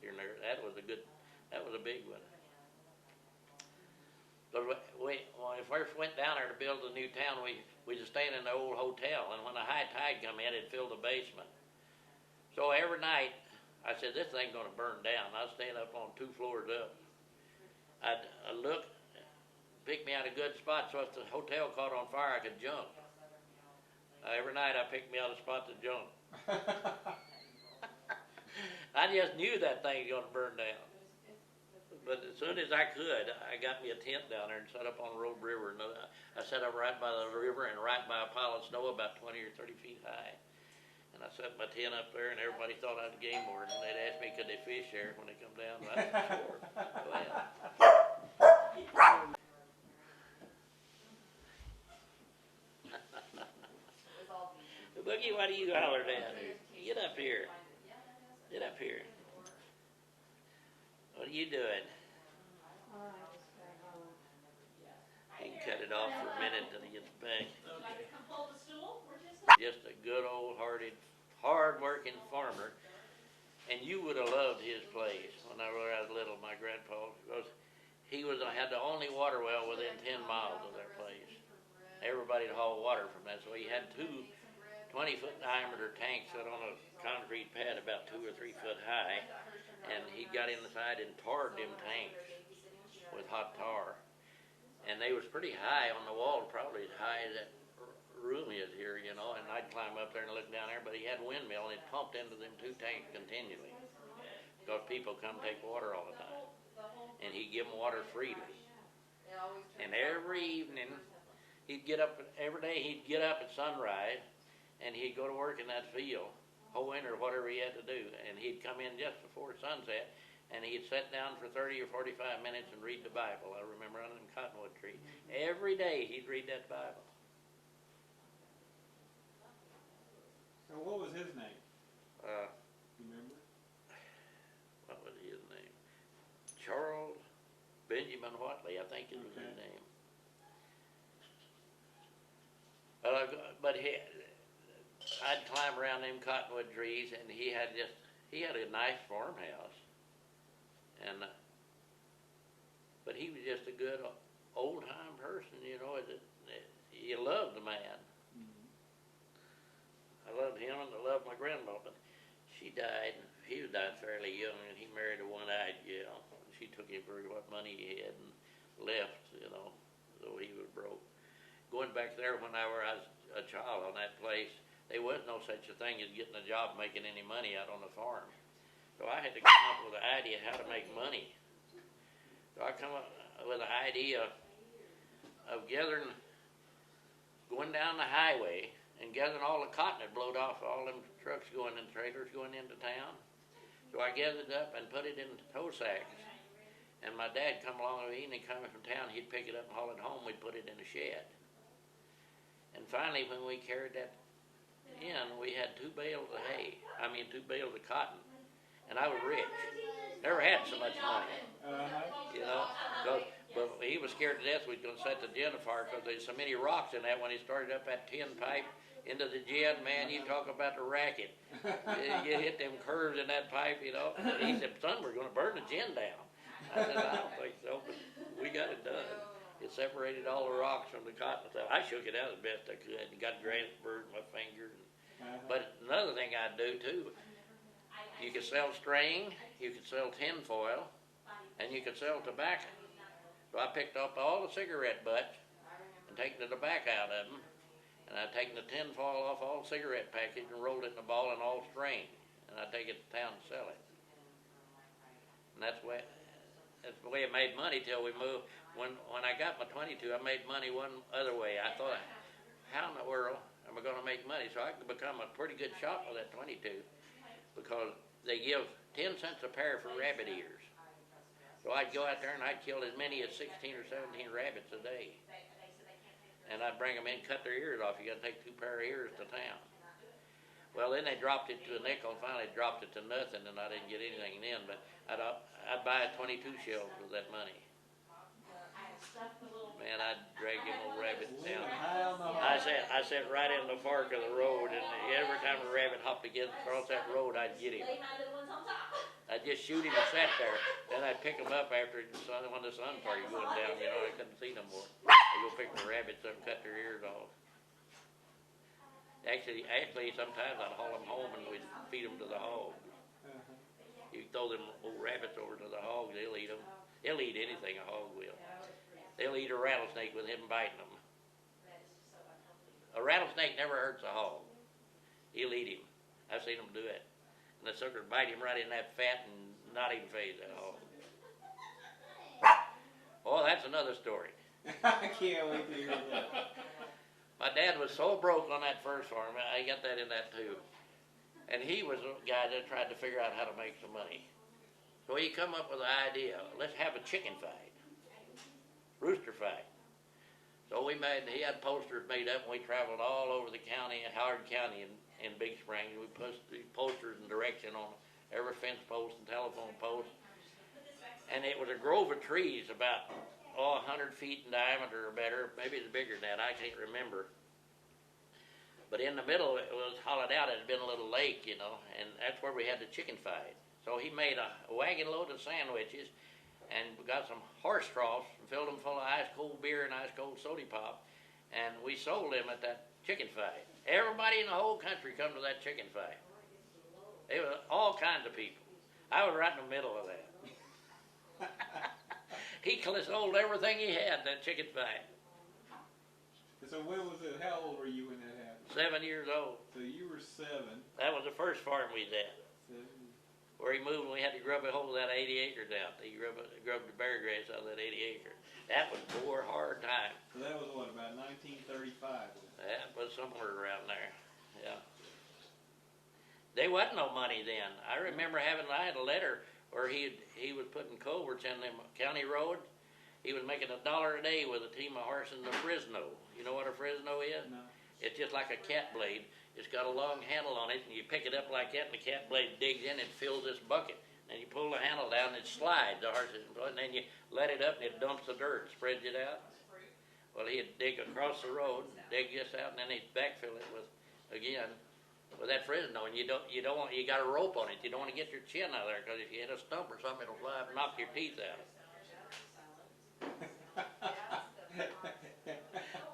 Here and there. That was a big one. But when we first went down there to build a new town, we was staying in the old hotel, and when the high tide come in, it filled the basement. So every night, I said, this thing's gonna burn down. I was staying up on 2 floors up. I'd look, pick me out a good spot, so if the hotel caught on fire, I could jump. Every night I picked me out a spot to jump. I just knew that thing was gonna burn down. But as soon as I could, I got me a tent down there and set up on the Road River. And I set up right by the river and right by a pile of snow about 20 or 30 feet high. And I set my tent up there, and everybody thought I was a game warden. And they'd ask me, could they fish there when they come down? And I said, sure. Go ahead. Boogie, why do you holler at? Get up here. Get up here. What are you doing? He can cut it off for a minute till he gets back. Just a good old-hearted, hard-working farmer. And you would have loved his place when I was little, my grandpa, because he had the only water well within 10 miles of their place. Everybody'd haul water from that, so he had 2 20-foot diameter tanks set on a concrete pad about 2 or 3 foot high, and he got inside and tarred them tanks with hot tar. And they was pretty high on the wall, probably as high as that room is here, you know, and I'd climb up there and look down there, but he had a windmill and it pumped into them 2 tanks continually because people come take water all the time, and he'd give them water freely. And every evening he'd get up, every day he'd get up at sunrise and he'd go to work in that field, whole winter, whatever he had to do, and he'd come in just before sunset, and he'd sit down for 30 or 45 minutes and read the Bible. I remember under the cottonwood tree. Every day he'd read that Bible. So what was his name? You remember? What was his name? Charles Benjamin Whatley, I think it was his Okay. name. But I'd climb around them cottonwood trees, and he had a nice farmhouse, and but he was just a good old time person, you know. You loved the man. Mm-hmm. I loved him, and I loved my grandma, but she died. He died fairly young, and he married a one-eyed gal. She took him for what money he had and left, you know, though he was broke. Going back there when I was a child on that place, there was no such a thing as getting a job making any money out on the farm. So I had to come up with an idea how to make money. So I come up with an idea of going down the highway and gathering all the cotton that blowed off all them trucks going in, trailers going into town. So I gathered it up and put it in tow sacks. And my dad come along the evening coming from town, he'd pick it up and haul it home, we'd put it in a shed. And finally, when we carried that in, we had 2 bales of cotton, and I was rich. Never had so much money, you know. But he was scared to death we was going to set the gin afire because there's so many rocks in that. When he started up that tin pipe, into the gin, man, you talk about the racket. You hit them curves in that pipe, you know. He said, son, we're gonna burn the gin down. I said, I don't think so, but we got it done. It separated all the rocks from the cotton. I shook it out as best I could and got grass burrs in my fingers. But another thing I'd do too, you could sell string, you could sell tin foil, and you could sell tobacco. So I picked up all the cigarette butts and taken the tobacco out of them, and I'd taken the tin foil off all the cigarette package and rolled it in a ball and all string, and I'd take it to town and sell it. And that's the way it made money till we moved. When I got my 22, I made money one other way. I thought, how in the world am I going to make money? So I could become a pretty good shot with that 22, because they give 10 cents a pair for rabbit ears. So I'd go out there and I'd kill as many as 16 or 17 rabbits a day. And I'd bring them in, cut their ears off. You got to take 2 pair of ears to town. Well, then they dropped it to a nickel, and finally dropped it to nothing, and I didn't get anything then. But I'd buy 22 shells with that money. Man, I'd drag them old rabbits down. I sat right in the fork of the road, and every time a rabbit hopped across that road, I'd get him. I'd just shoot him and sat there. Then I'd pick him up after when the sun started going down. You know, I couldn't see no more. I'd go pick the rabbits up and cut their ears off. Actually, sometimes I'd haul them home and we'd feed them to the hogs. You throw them old rabbits over to the hogs, they'll eat them. They'll eat anything a hog will. They'll eat a rattlesnake with him biting them. A rattlesnake never hurts a hog. He'll eat him. I've seen them do it. And the sucker bite him right in that fat and not even phase that hog. Oh, that's another story. I can't wait to hear that. My dad was so broke on that first farm, I got that in that too. And he was a guy that tried to figure out how to make some money. So he come up with the idea, let's have a chicken fight. Rooster fight. So he had posters made up, and we traveled all over the county, Howard County in Big Spring. We put posters and direction on every fence post and telephone post. And it was a grove of trees about 100 feet in diameter or better. Maybe it's bigger than that, I can't remember. But in the middle, it was hollowed out. It had been a little lake, you know, and that's where we had the chicken fight. So he made a wagon load of sandwiches, and we got some horse troughs and filled them full of ice cold beer and ice cold soda pop, and we sold them at that chicken fight. Everybody in the whole country come to that chicken fight. There were all kinds of people. I was right in the middle of that. He sold everything he had, that chicken fight. So when was it? How old were you when that happened? 7 years old. So you were 7. That was the first farm we did. 7. Where he moved, and we had to grub a hold of that 80 acres out. He grubbed the bear grass out of that 80 acres. That was poor, hard time. So that was what, about 1935? That was somewhere around there. Yeah. There wasn't no money then. I remember I had a letter where he was putting culverts in them county roads. He was making $1 a day with a team of horses in a Fresno. You know what a Fresno is? No. It's just like a cat blade. It's got a long handle on it, and you pick it up like that, and the cat blade digs in and fills this bucket. And you pull the handle down, and it slides, the horses, and then you let it up, and it dumps the dirt, spreads it out. Well, he'd dig across the road, dig this out, and then he'd backfill it with that Fresno. And you got a rope on it. You don't want to get your chin out of there, because if you hit a stump or something, it'll fly up and knock your teeth out.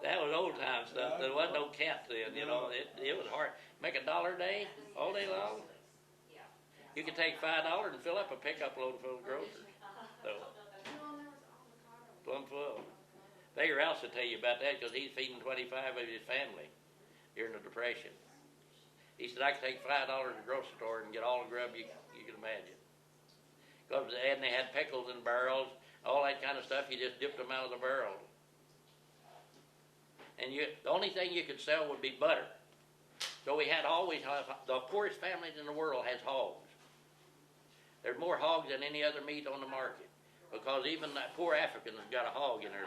That was old time stuff. There wasn't no cats then, you know. It was hard. Make $1 a day, all day long. You could take $5 and fill up a pickup load full of groceries. So, plumb full. Figure Rouse will tell you about that, because he's feeding 25 of his family during the Depression. He said, I could take $5 to the grocery store and get all the grub you can imagine. And they had pickles in barrels, all that kind of stuff. You just dipped them out of the barrel. And the only thing you could sell would be butter. So we had the poorest families in the world has hogs. There's more hogs than any other meat on the market, because even that poor Africans got a hog in their.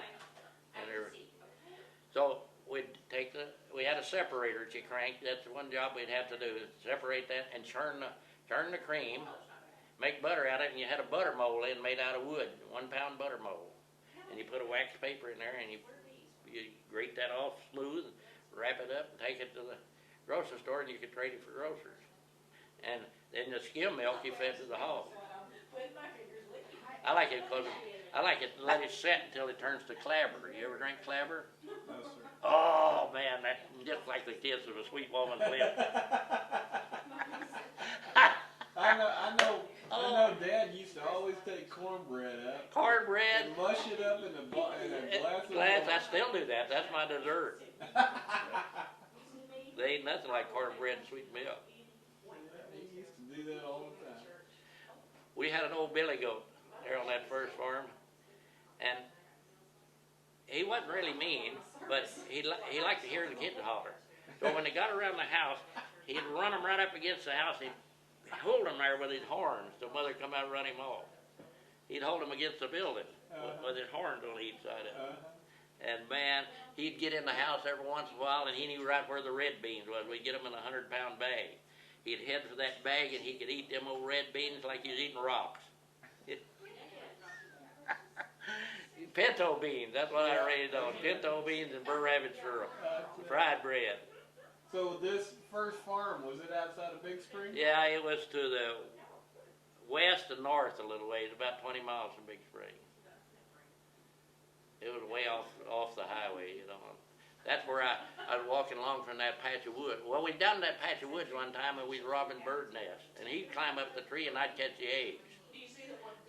So we had a separator that you cranked. That's the one job we'd have to do, is separate that and churn the cream, make butter out of it, and you had a butter mold made out of wood, 1 pound butter mold. And you put a wax paper in there, and you grate that off smooth, wrap it up, and take it to the grocery store, and you could trade it for groceries. And then the skim milk you fed to the hog. I like it because I like it to let it set until it turns to clabber. You ever drink clabber? No, sir. Oh man, that's just like the kiss of a sweet woman's lip. I know Dad used to always take cornbread up Cornbread. and mush it up in a glass of Glass, milk. I still do that. That's my dessert. They ain't nothing like cornbread and sweet milk. He used to do that all the time. We had an old billy goat there on that first farm, and he wasn't really mean, but he liked to hear the kids holler. So when they got around the house, he'd run them right up against the house. He'd hold them there with his horns till mother come out and run him off. He'd hold them against the building with his horns on each side of it. And man, he'd get in the house every once in a while, and he knew right where the red beans was. We'd get them in a 100-pound bag. He'd head for that bag, and he could eat them old red beans like he was eating rocks. Pinto beans, that's what I raised on. Pinto beans and Burr Rabbit syrup. Fried bread. So this first farm, was it outside of Big Spring? Yeah, it was to the west and north a little ways, about 20 miles from Big Spring. It was way off the highway, you know. That's where I was walking along from that patch of wood. Well, we'd done that patch of woods one time, and we'd robbing bird nests. And he'd climb up the tree, and I'd catch the eggs.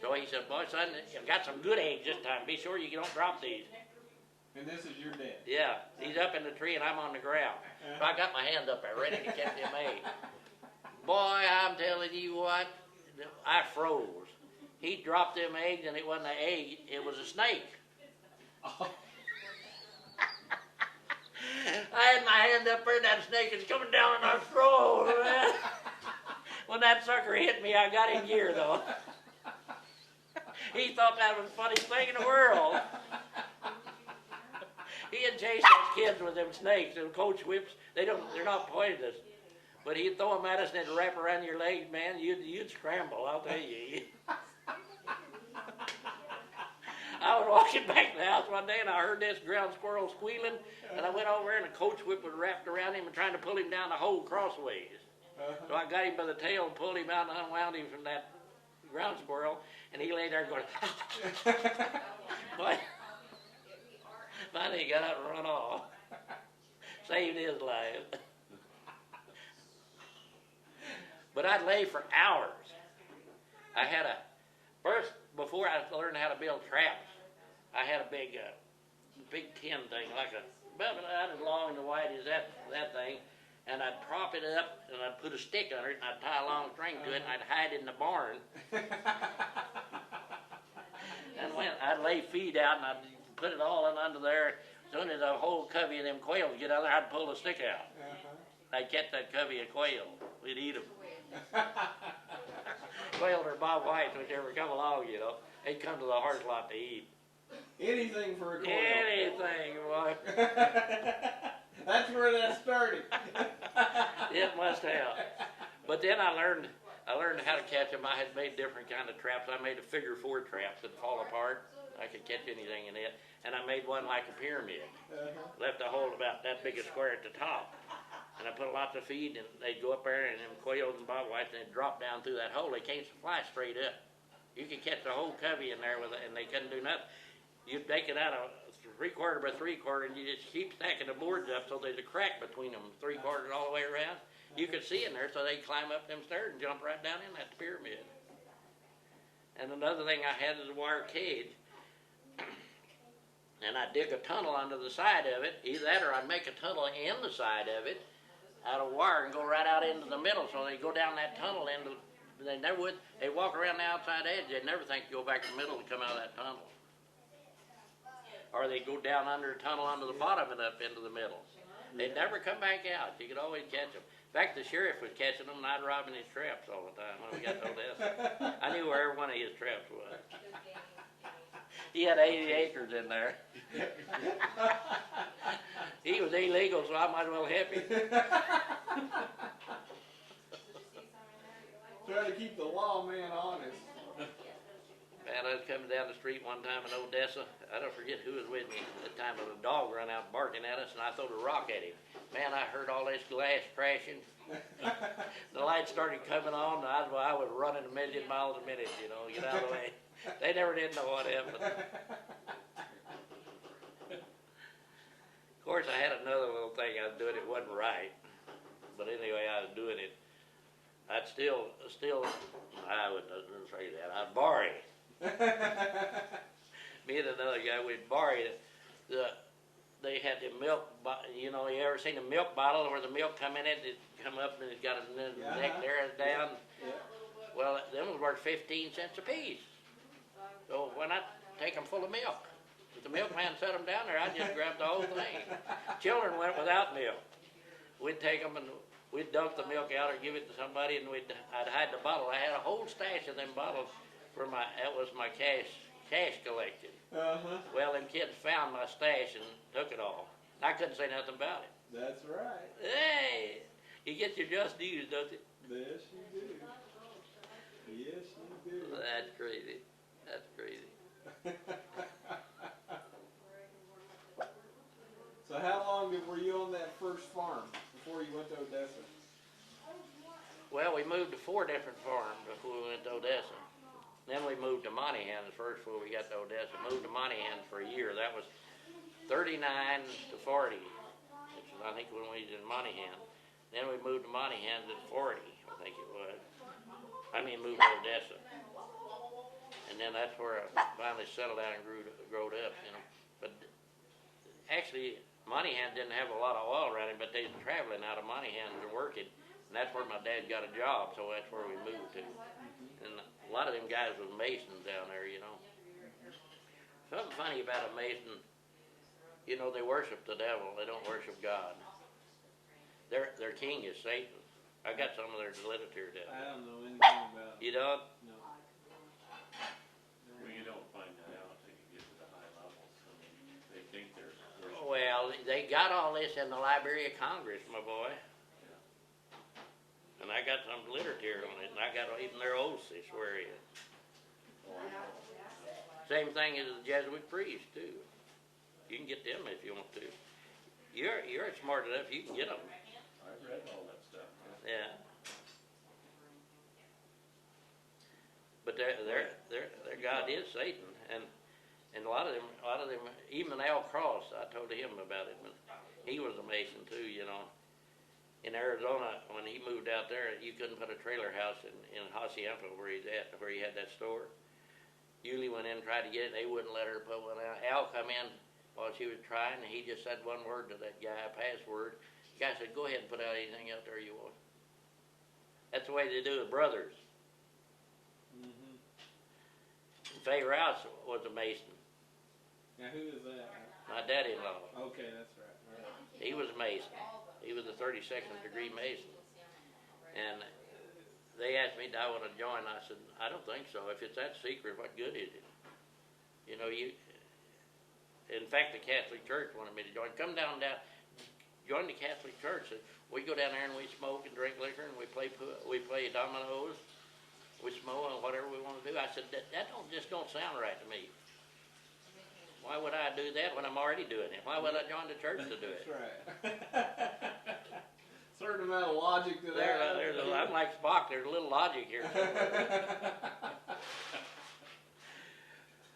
So he said, boy, son, I've got some good eggs this time. Be sure you don't drop these. And this is your dad? Yeah, he's up in the tree, and I'm on the ground. So I got my hand up there, ready to catch them eggs. Boy, I'm telling you what, I froze. He dropped them eggs, and it wasn't an egg, it was a snake. Oh. I had my hand up there, and that snake is coming down, and I froze, man. When that sucker hit me, I got in gear, though. He thought that was the funniest thing in the world. He had chased those kids with them snakes, them coach whips. They're not poisonous, but he'd throw them at us and they'd wrap around your legs, man. You'd scramble, I'll tell you. I was walking back to the house one day and I heard this ground squirrel squealing, and I went over and a coach whip was wrapped around him and trying to pull him down the hole crossways. So I got him by the tail and pulled him out and unwound him from that ground squirrel, and he lay there going, boy. Finally he got up and run off. Saved his life. But I'd lay for hours. I had before I learned how to build traps, I had a big tin thing, like about as long and wide as that thing, and I'd prop it up, and I'd put a stick under it, and I'd tie a long string to it, and I'd hide it in the barn. And when I'd lay feed out, and I'd put it all in under there. As soon as a whole covey of them quails get out there, I'd pull the stick out. I'd catch that covey of quail. We'd eat them. Quails or bob whites, whichever come along, you know. They'd come to the horse lot to eat. Anything for a quail. Anything, boy. That's where that started. It must have. But then I learned how to catch them. I had made different kind of traps. I made a figure 4 trap that'd fall apart. I could catch anything in it. And I made one like a pyramid. Left a hole about that big a square at the top. And I put lots of feed, and they'd go up there, and them quails and bob whites, and they'd drop down through that hole. They can't fly straight up. You could catch the whole covey in there with it, and they couldn't do nothing. You'd make it out of 3/4 by 3/4, and you just keep stacking the boards up so there's a crack between them, 3/4 all the way around. You could see in there, so they'd climb up them stairs and jump right down in that pyramid. And another thing I had is a wire cage. And I'd dig a tunnel under the side of it. Either that or I'd make a tunnel in the side of it out of wire and go right out into the middle, so they go down that tunnel into. They never would. They walk around the outside edge. They'd never think to go back to the middle and come out of that tunnel. Or they'd go down under a tunnel under the bottom and up into the middle. They'd never come back out. You could always catch them. In fact, the sheriff was catching them, and I'd robbing his traps all the time when we got to Odessa. I knew where every one of his traps was. He had 80 acres in there. He was illegal, so I might as well help him. Try to keep the lawman honest. Man, I was coming down the street one time in Odessa. I don't forget who was with me at the time, but a dog run out barking at us, and I threw a rock at him. man, I heard all this glass crashing. The lights started coming on, and I was running a million miles a minute, you know, get out of the way. They never did know what happened. Of course, I had another little thing I was doing, it wasn't right. But anyway, I was doing it. I'd still, I wouldn't say that, I'd borrow it. Me and another guy, we'd borrow it. They had the milk, you know, you ever seen a milk bottle where the milk come in it, it come up and it's got a neck there and down? Yeah. Well, them was worth 15 cents a piece. So why not take them full of milk? If the milkman set them down there, I'd just grab the whole thing. Children went without milk. We'd take them and we'd dump the milk out or give it to somebody, and I'd hide the bottle. I had a whole stash of them bottles for that was my cash collection. Uh-huh. Well, them kids found my stash and took it all. I couldn't say nothing about it. That's right. Hey, you get your just dues, don't you? Yes, you do. Yes, you do. That's crazy. That's crazy. So how long were you on that first farm before you went to Odessa? Well, we moved to 4 different farms before we went to Odessa. Then we moved to Montyhan's first before we got to Odessa. Moved to Montyhan's for a year. That was 39 to 40, which is, I think, when we was in Montyhan. Then we moved to Montyhan's at 40, I think it was. Moved to Odessa. And then that's where I finally settled down and growed up, you know. But actually, Montyhan didn't have a lot of oil around it, but they was traveling out of Montyhan and working. And that's where my dad got a job, so that's where we moved to. And a lot of them guys was masons down there, you know. Something funny about a mason, you know, they worship the devil. They don't worship God. Their king is Satan. I got some of their literature down there. I don't know anything about it. You don't? No. Well, you don't find that out until you get to the high levels. I mean, they think they're worshiping. Well, they got all this in the Library of Congress, my boy. And I got some literature on it, and I got even their oaths they swear in. Same thing as the Jesuit priests, too. You can get them if you want to. You're smart enough, you can get them. I read all that stuff. Yeah. But their God is Satan, and a lot of them, even Al Cross, I told him about it, but he was a Mason too, you know. In Arizona, when he moved out there, you couldn't put a trailer house in Hacienda where he's at, where he had that store. Yulie went in and tried to get it, they wouldn't let her put one out. Al come in while she was trying, and he just said one word to that guy, a password. The guy said, go ahead and put out anything out there you want. That's the way they do it, brothers. Mm-hmm. Fay Rouse was a Mason, Now who is that? my daddy-in-law. Okay, that's right. All right. He was a Mason. He was a 32nd degree Mason. And they asked me, do I want to join? I said, I don't think so. If it's that secret, what good is it? You know, in fact, the Catholic Church wanted me to join. Come down, join the Catholic Church. We go down there and we smoke and drink liquor and we play dominoes. We smoke and whatever we want to do. I said, that just don't sound right to me. Why would I do that when I'm already doing it? Why would I join the church to do it? That's right. Certain amount of logic to that. I'm like Spock, there's a little logic here somewhere.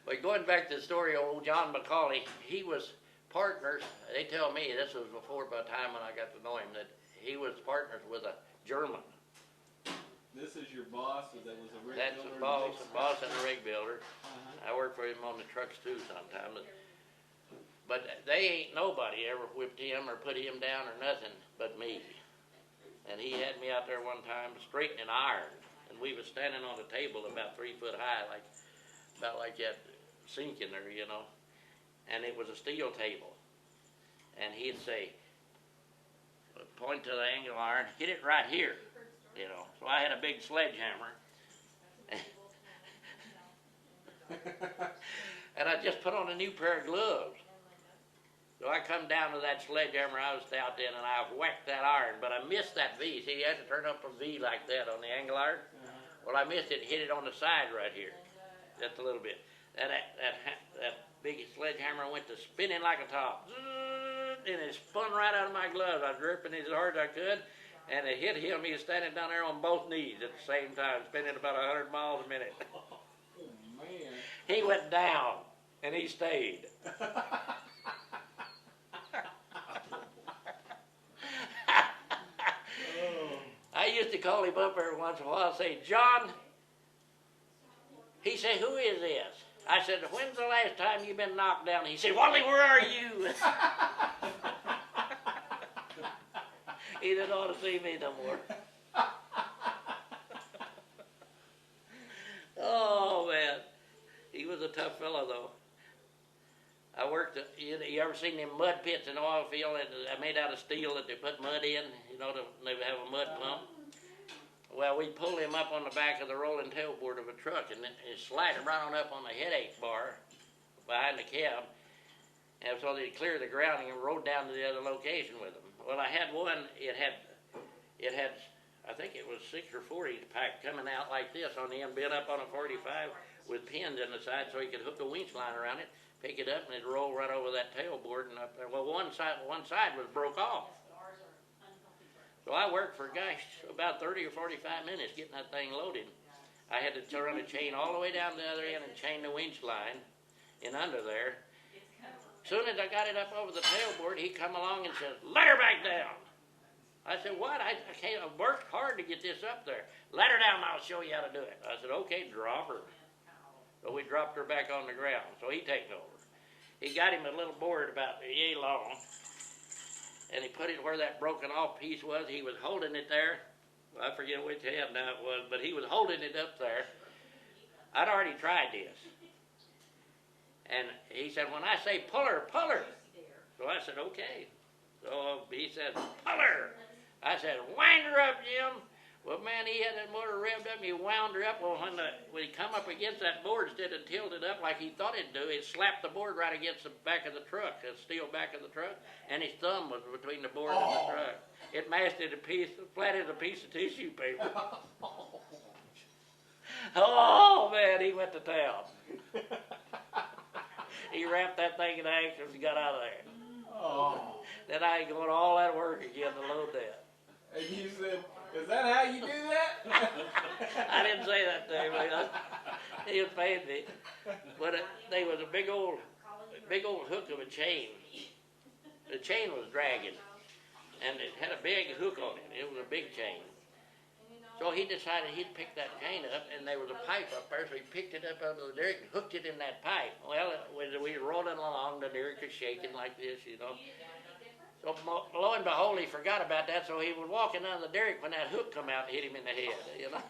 But going back to the story of old John McCauley, he was partners, they tell me, this was before by the time when I got to know him, that he was partners with a German. This is your boss that was a rig That's builder? the boss and a rig builder. Uh-huh. I worked for him on the trucks too sometimes. But they ain't nobody ever whipped him or put him down or nothing but me. And he had me out there one time straightening iron. And we was standing on a table about 3 foot high, about like that sink in there, you know. And it was a steel table. And he'd say, point to the angle iron, hit it right here, you know. So I had a big sledgehammer. And I just put on a new pair of gloves. So I come down to that sledgehammer I was out then, and I whacked that iron, but I missed that V. See, you had to turn up a V like that on the angle iron. Well, I missed it, hit it on the side right here, just a little bit. That big sledgehammer went to spinning like a top. and it spun right out of my gloves. I was gripping as hard as I could, and it hit him. He was standing down there on both knees at the same time, spinning about 100 miles a minute. Oh, man. He went down, and he stayed. I used to call him up every once in a while and say, John, he said, who is this? I said, when's the last time you've been knocked down? He said, Whatley, where are you? He didn't want to see me no more. Oh, man. He was a tough fellow, though. I worked, you ever seen them mud pits in the oil field that made out of steel that they put mud in? You know, they have a mud pump. Well, we pulled him up on the back of the rolling tailboard of a truck and then slide him right on up on the headache bar behind the cab. And so they cleared the ground and rode down to the other location with him. Well, I had one, it had, I think it was 6 or 40 pack coming out like this on the end, bent up on a 45 with pins in the side so he could hook a winch line around it, pick it up, and it'd roll right over that tailboard and up there. Well, one side was broke off. So I worked for, gosh, about 30 or 45 minutes getting that thing loaded. I had to run a chain all the way down the other end and chain the winch line in under there. As soon as I got it up over the tailboard, he come along and says, let her back down. I said, what? I worked hard to get this up there. Let her down and I'll show you how to do it. I said, okay, drop her. So we dropped her back on the ground. So he takes over. He got him a little board about yay long. And he put it where that broken off piece was. He was holding it there. I forget which hand now it was, but he was holding it up there. I'd already tried this. And he said, when I say pull her, pull her. So I said, okay. So he said, pull her. I said, wind her up, Jim. Well, man, he had that motor revved up and he wound her up. Well, when he come up against that board, instead of tilted up like he thought it'd do, it slapped the board right against the back of the truck, the steel back of the truck, and his thumb was between the board and the truck. It mashed it flat as a piece of tissue paper. Oh, man, he went to town. He wrapped that thing in action and got out of there. Oh. Then I ain't going all that work again to load that. And you said, is that how you do that? I didn't say that to him. He was paying me. But there was a big old hook of a chain. The chain was dragging, and it had a big hook on it. It was a big chain. So he decided he'd pick that chain up, and there was a pipe up there, so he picked it up out of the derrick and hooked it in that pipe. Well, we were rolling along, the derrick was shaking like this, you know. So lo and behold, he forgot about that, so he was walking down the derrick when that hook come out and hit him in the head, you know.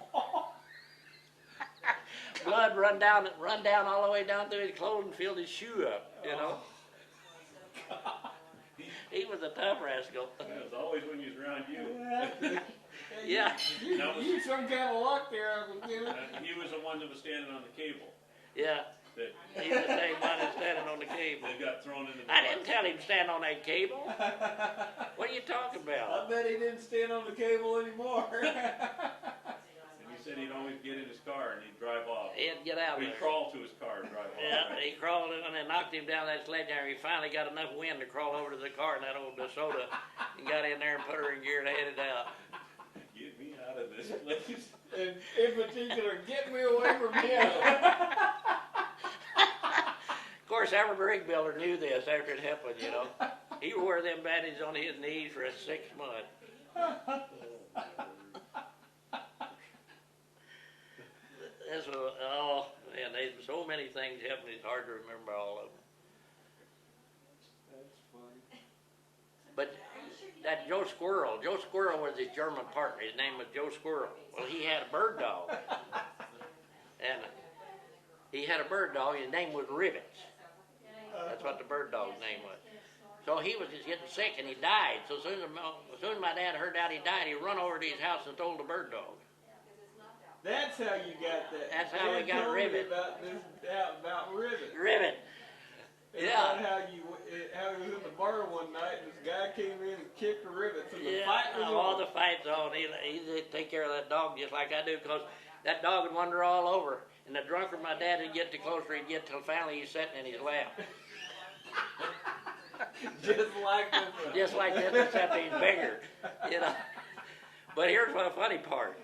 Blood run down all the way down through his clothes and filled his shoe up, you know. He was a tough rascal. It was always when he was around you. Yeah. You some kind of luck there, Uncle Kenny. He was the one that was standing on the cable. Yeah. He was the same one that's standing on the cable. That got thrown into the I didn't tell him to stand on that cable. What are you talking I about? bet he didn't stand on the cable anymore. And he said he'd always get in his car and he'd drive off. He'd get out of He'd there. crawl to his car and drive off. Yeah, he crawled in and knocked him down that sledgehammer. He finally got enough wind to crawl over to the car in that old DeSoto and got in there and put her in gear and headed out. Get me out of this place. And in particular, get me away from him. Of course, every rig builder knew this after it happened, you know. He wore them bandages on his knees for 6 months. This was, oh, man, there's so many things happened, it's hard to remember all of them. That's funny. But that Joe Squirrel was his German partner. His name was Joe Squirrel. Well, he had a bird dog. And he had a bird dog, his name was Ribbits. That's what the bird dog's name was. So he was just getting sick and he died. So as soon as my dad heard that he died, he run over to his house and told the bird dog. That's how you got that. That's how we got Ribbit. About Ribbit. Ribbit. It's Yeah. about how he was in the bar one night and this guy came in and kicked the Ribbit. So the Yeah, fight was all on. the fight's on. He did take care of that dog just like I do, because that dog would wander all over. And the drunker my dad would get, the closer he'd get, till finally he's sitting in his lap. Just like this one. Just like this, except he's bigger, you know. But here's the funny part.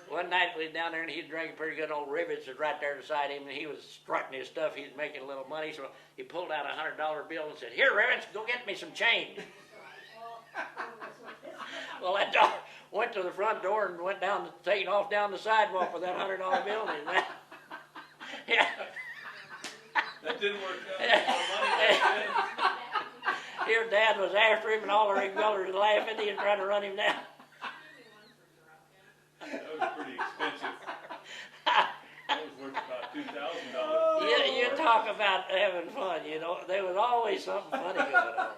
One night we was down there and he was drinking pretty good. Old Rivets was right there beside him and he was strutting his stuff. He was making a little money, so he pulled out $100 bill and said, "Here, Rivets, go get me some change." Well, that dog went to the front door and went down, taking off down the sidewalk with that $100 bill in his mouth. Yeah. That didn't work out. A lot of money back then. Here, Dad was after him, and all the rig builders was laughing. He was trying to run him down. That was pretty expensive. That was worth about $2,000. You talk about having fun, you know. There was always something funny going on.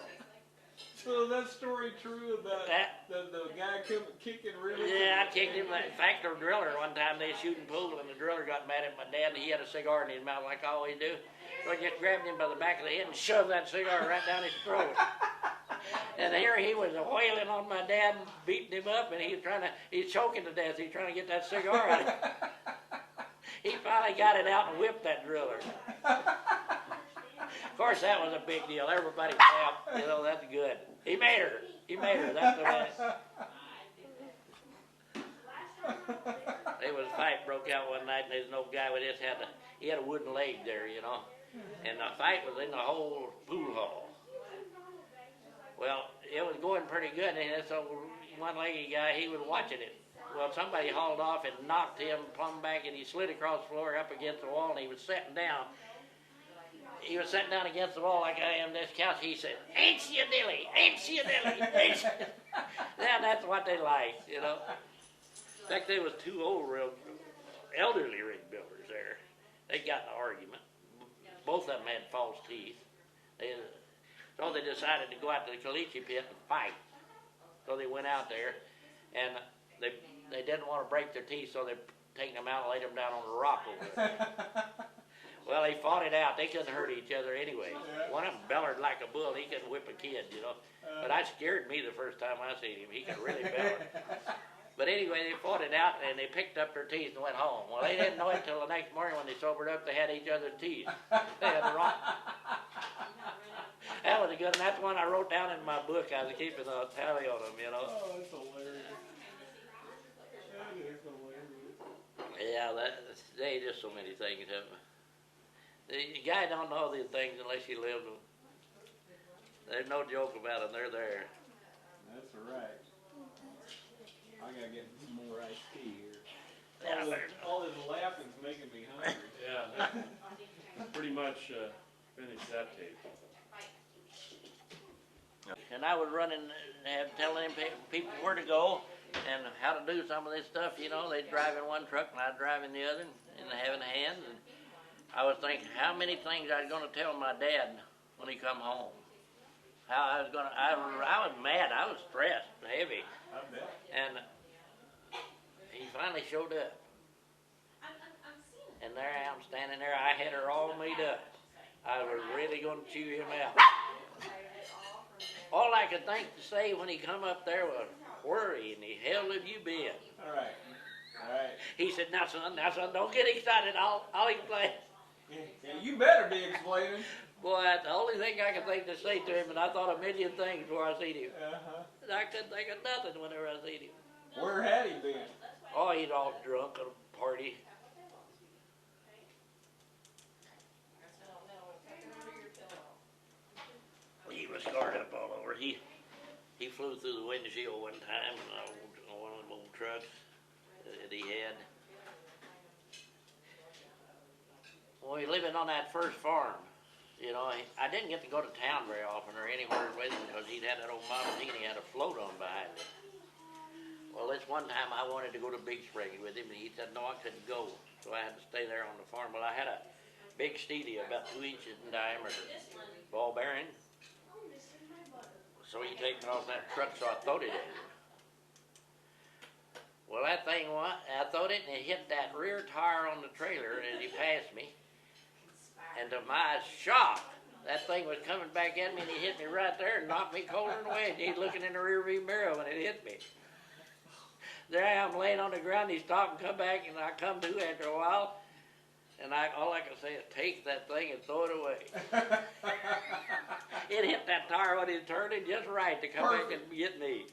So is that story true about the guy kicking Rivets? Yeah, I kicked him. In fact, the driller, one time they was shooting pool, and the driller got mad at my dad, and he had a cigar in his mouth like I always do. So I just grabbed him by the back of the head and shoved that cigar right down his throat. And here he was wailing on my dad and beating him up, and he's choking to death. He's trying to get that cigar out of him. He finally got it out and whipped that driller. Of course, that was a big deal. Everybody clapped. You know, that's good. He made her. He made her. That's the best. There was a fight broke out one night, and there's no guy with this he had a wooden leg there, you know. And the fight was in the whole pool hall. Well, it was going pretty good, and this old one-legged guy, he was watching it. Well, somebody hauled off and knocked him plumb back, and he slid across the floor up against the wall, and he was sitting down. He was sitting down against the wall like I am this couch. He said, "Ain't she a dilly? Ain't she a dilly? Ain't she?" Yeah, that's what they liked, you know. In fact, there was two old, real elderly rig builders there. They got in an argument. Both of them had false teeth. So they decided to go out to the caliche pit and fight. So they went out there, and they didn't want to break their teeth, so they taken them out and laid them down on the rock over there. Well, they fought it out. They couldn't hurt each other anyway. One of them bellered like a bull. He couldn't whip a kid, you know. But that scared me the first time I seen him. He could really beller. But anyway, they fought it out, and they picked up their teeth and went home. Well, they didn't know it till the next morning when they sobered up. They had each other's teeth. They had the wrong. That was a good one. That's one I wrote down in my book. I was keeping a tally on them, you know. Oh, that's hilarious. That is hilarious. Yeah, they just so many things happen. The guy don't know these things unless you live them. There's no joke about them. They're there. That's right. I gotta get some more iced tea here. Yeah, All this laughing's making me hungry. Yeah. Pretty much finished that tape. and I was running and telling them people where to go and how to do some of this stuff. You know, they'd drive in one truck and I'd drive in the other, and having hands. And I was thinking how many things I was going to tell my dad when he come home. How I was mad. I was stressed, heavy. I bet. And he finally showed up. And there I am standing there. I had her all made up. I was really going to chew him out. All I could think to say when he come up there was, "Where in the hell have you been?" All right. All right. He said, now son, don't get excited. I'll explain." Yeah, you better be explaining. Boy, that's the only thing I could think to say to him, and I thought a million things before I seen him. Uh-huh. And I couldn't think of nothing whenever I seen him. Where had he been? Oh, he's all drunk at a party. He was scarred up all over. He flew through the windshield one time on one of them old trucks that he had. Well, he living on that first farm. You know, I didn't get to go to town very often or anywhere with him because he'd had that old Model T and he had a float on behind it. Well, this one time I wanted to go to Big Spring with him, and he said no, I couldn't go, so I had to stay there on the farm. Well, I had a big Steelia about 2 inches in diameter, ball bearing. So he take me off that truck, so I throwed it at him. Well, that thing I throwed it and it hit that rear tire on the trailer as he passed me. And to my shock, that thing was coming back at me and he hit me right there and knocked me cold in the way. And he's looking in the rear view mirror when it hit me. There I am laying on the ground. He stopped and come back, and I come to after a while. And all I can say is take that thing and throw it away. It hit that tire when it turned it just right to come back and get me.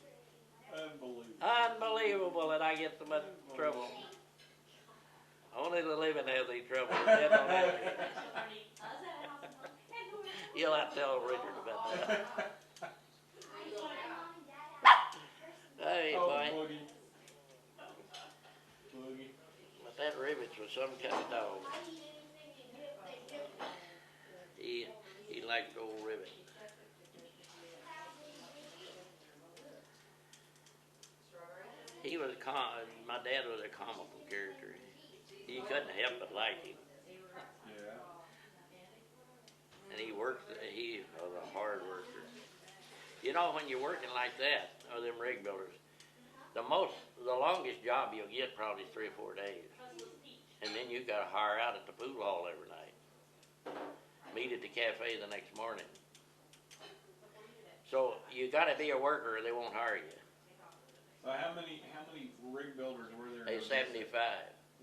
Unbelievable. Unbelievable that I get so much trouble. Only the living has any trouble. The dead don't have any. You'll have to tell Richard about that. Hey, boy. Boogie. Boogie. But that Rivets was some kind of dog. He liked old Rivet. He was my dad was a comical character. You couldn't help but like him. Yeah. And he was a hard worker. You know, when you're working like that, or them rig builders, the longest job you'll get probably 3 or 4 days. And then you gotta hire out at the pool hall every night. Meet at the cafe the next morning. So you gotta be a worker or they won't hire you. So how many rig builders were there? They 75.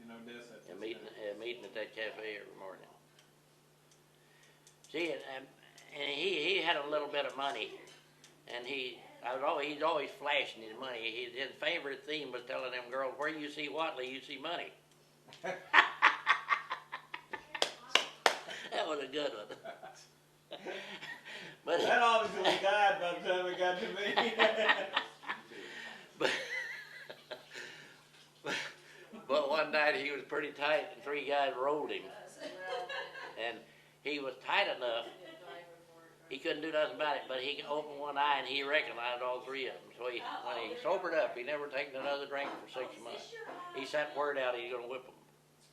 In Odessa. And meeting at that cafe every morning. See, and he had a little bit of money, and he's always flashing his money. His favorite theme was telling them girls, "Where you see Whatley, you see money." That was a good one. But that obviously died by the time it got to me. But one night he was pretty tight, and 3 guys rolled him. And he was tight enough, he couldn't do nothing about it, but he could open one eye and he recognized all 3 of them. So when he sobered up, he never taken another drink for 6 months. He sent word out he's going to whip them.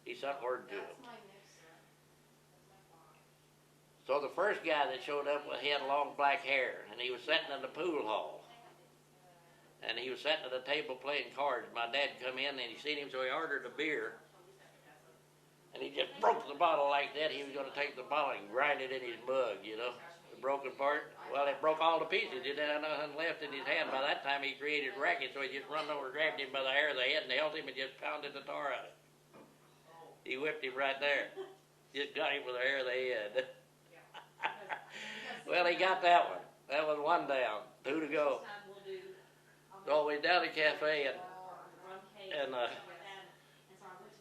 He sent word to them. So the first guy that showed up, he had long black hair, and he was sitting in the pool hall. And he was sitting at a table playing cards. My dad come in and he seen him, so he ordered a beer. And he just broke the bottle like that. He was going to take the bottle and grind it in his mug, you know, the broken part. Well, it broke all to pieces. He didn't have nothing left in his hand. By that time, he created a racket, so he just run over, grabbed him by the hair of the head, and held him and just pounded the tar out of it. He whipped him right there. Just got him with the hair of the head. Well, he got that one. That was 1 down, 2 to go. So we down at the cafe, and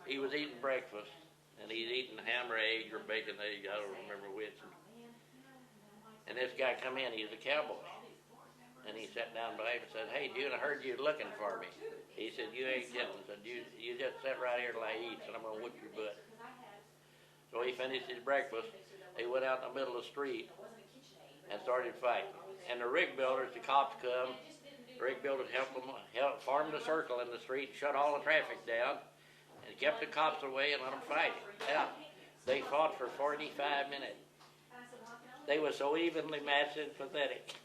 he was eating breakfast, and he's eating ham or egg or bacon egg, I don't remember which. And this guy come in, he's a cowboy, and he sat down by him and said, "Hey, June, I heard you looking for me." He said, "You ain't getting," said, you just sit right here till I eat, and I'm gonna whip your butt." So he finished his breakfast. He went out in the middle of the street and started fighting. And the rig builders, the cops come. Rig builders formed a circle in the street, shut all the traffic down, and kept the cops away and let them fight. Yeah, they fought for 45 minutes. They were so evenly matched and pathetic.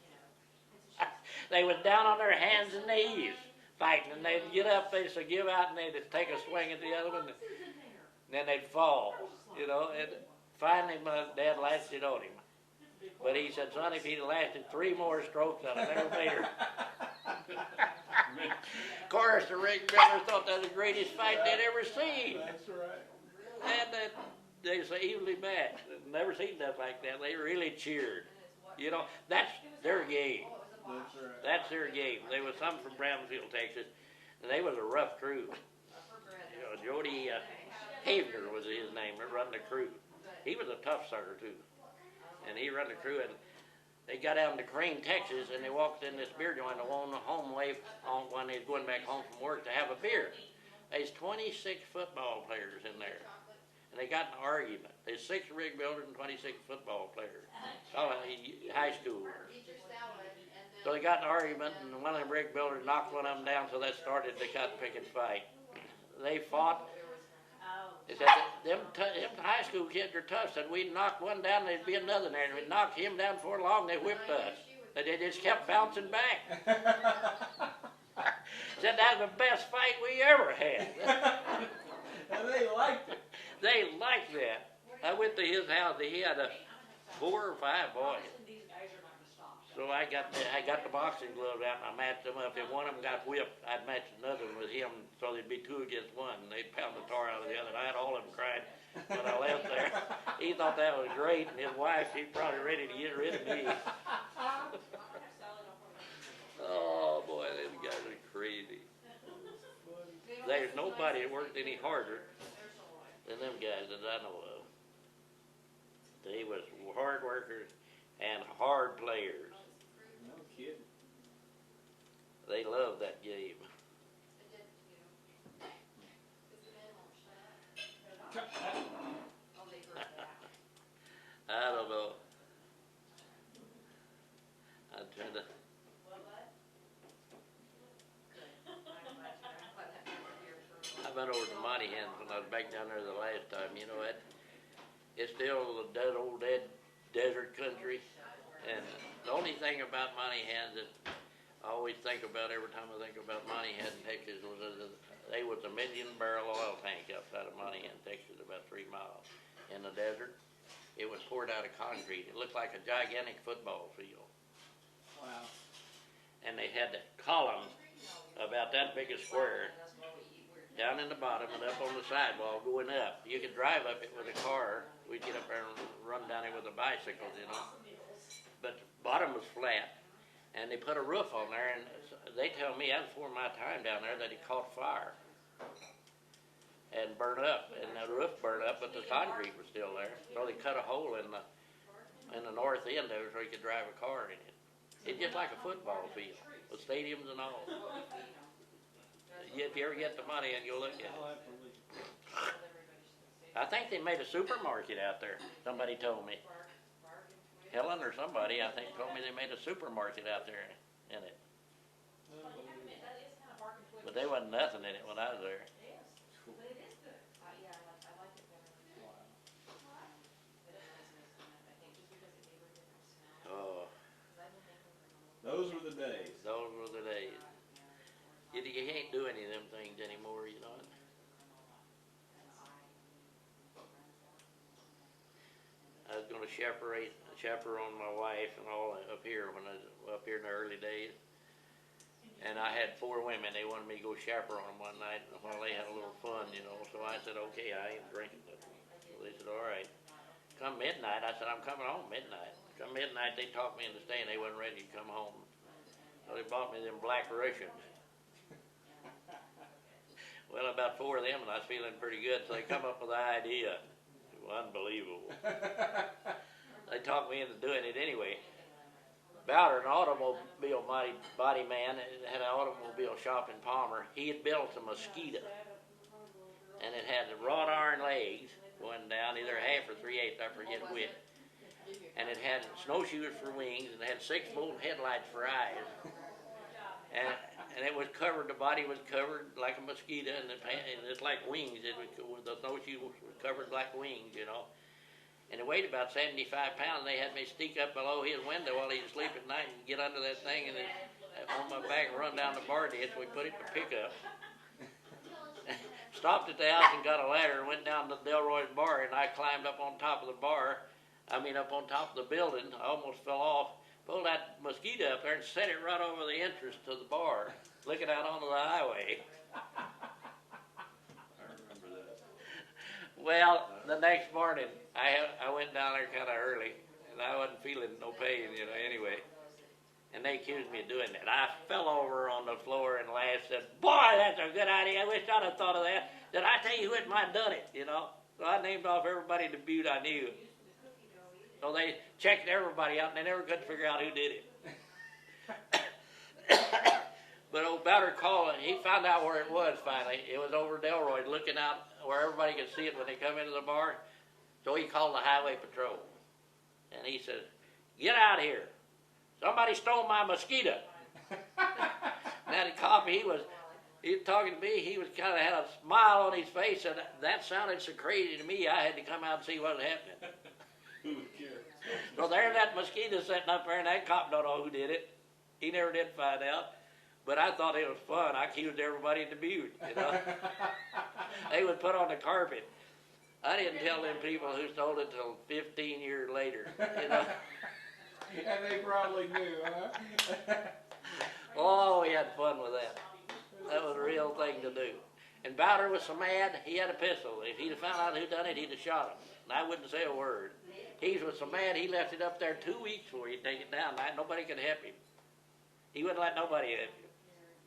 They was down on their hands and knees fighting, and they'd get up, they'd give out, and they'd take a swing at the other one, and then they'd fall, you know. And finally, my dad lashed it on him. But he said, "Son, if he'd lasted 3 more strokes, I'd have never made her." Of course, the rig builders thought that was the greatest fight they'd ever seen. That's right. And they was evenly matched. Never seen nothing like that. They really cheered. You know, that's their game. That's right. That's their game. There was some from Brownsville, Texas, and they was a rough crew. You know, Jody Havener was his name. He run the crew. He was a tough sucker too, and he run the crew. And they got out into Crane, Texas, and they walked in this beer joint on the home way when they was going back home from work to have a beer. There's 26 football players in there, and they got in an argument. There's 6 rig builders and 26 football players, all high school. So they got in an argument, and one of the rig builders knocked one of them down, so that started the cut, pick, and fight. They fought. They said, them high school kids are tough. Said, we knocked one down, there'd be another there. And we knocked him down before long, they whipped us. They just kept bouncing back. Said, that was the best fight we ever had. And they liked it. They liked that. I went to his house. He had 4 or 5 boys. So I got the boxing gloves out and I matched them up. If one of them got whipped, I'd match another one with him, so there'd be 2 against 1. And they'd pound the tar out of the other. And I had all of them cried when I left there. He thought that was great, and his wife, she's probably ready to get rid of me. there's nobody that worked any harder than them guys that I know of. They was hard workers and hard players. No kidding. They loved that game. I don't know. I'm trying to. I went over to Montyhands when I was back down there the last time. You know what? It's still the old dead desert country, and the only thing about Montyhands that I always think about every time I think about Montyhands, Texas, was that they was a 1 million barrel oil tank outside of Montyhands, Texas, about 3 miles in the desert. It was poured out of concrete. It looked like a gigantic football field. Wow. And they had the columns about that big a square down in the bottom and up on the sidewall going up. You could drive up it with a car. We'd get up there and run down it with a bicycle, you know. But the bottom was flat, and they put a roof on there, and they tell me, that was before my time down there, that it caught fire and burned up, and the roof burned up, but the concrete was still there. So they cut a hole in the north end of it so you could drive a car in it. It's just like a football field with stadiums and all. If you ever get the money and you'll look at it. I think they made a supermarket out there. Somebody told me. Helen or somebody, I think, told me they made a supermarket out there in it. But there wasn't nothing in it when I was there. Oh, Those were the days. those were the days. You can't do any of them things anymore, you know. I was going to chaperone my wife and all up here when I was up here in the early days. And I had 4 women. They wanted me to go chaperone them one night while they had a little fun, you know. So I said, okay, I ain't drinking. So they said, all right. Come midnight, I said, I'm coming home midnight. Come midnight, they talked me into staying. They wasn't ready to come home. So they bought me them Black Russians. Well, about 4 of them, and I was feeling pretty good, so they come up with the idea. It was unbelievable. They talked me into doing it anyway. Bowder, an automobile body man, had an automobile shop in Palmer. He had built a Mosquito, and it had the wrought iron legs going down, either 1/2 or 3/8, I forget which. And it had snowshoes for wings, and it had 6 molten headlights for eyes. And it was covered, the body was covered like a mosquito, and it's like wings. The snowshoes were covered like wings, you know. And it weighed about 75 pounds. They had me sneak up below his window while he was asleep at night and get under that thing and on my back and run down the bar ditch. We put it in the pickup. Stopped at the house and got a ladder and went down to Delroy's bar, and I climbed up on top of the up on top of the building. I almost fell off. Pulled that mosquito up there and set it right over the entrance to the bar, looking out onto the highway. I remember that. Well, the next morning, I went down there kind of early, and I wasn't feeling no pain, you know, anyway. And they accused me of doing that. I fell over on the floor and laughed, said, boy, that's a good idea. I wish I'd have thought of that. Said, I tell you who might have done it, you know. So I named off everybody in the butte I knew. So they checked everybody out, and they never could figure out who did it. But old Bowder called, and he found out where it was finally. It was over Delroy, looking out where everybody could see it when they come into the bar. So he called the highway patrol. And he said, get out here. Somebody stole my Mosquito. Now the cop, he was talking to me. He was kind of had a smile on his face, and that sounded so crazy to me, I had to come out and see what was happening. Who would care? So there's that Mosquito sitting up there, and that cop don't know who did it. He never did find out. But I thought it was fun. I accused everybody in the butte, you know. They would put on the carpet. I didn't tell them people who stole it till 15 years later, you know. And they probably knew, huh? Oh, we had fun with that. That was a real thing to do. And Bowder was so mad, he had a pistol. If he'd have found out who done it, he'd have shot him. And I wouldn't say a word. He was so mad, he left it up there 2 weeks before he'd take it down. Nobody could help him. He wouldn't let nobody help him.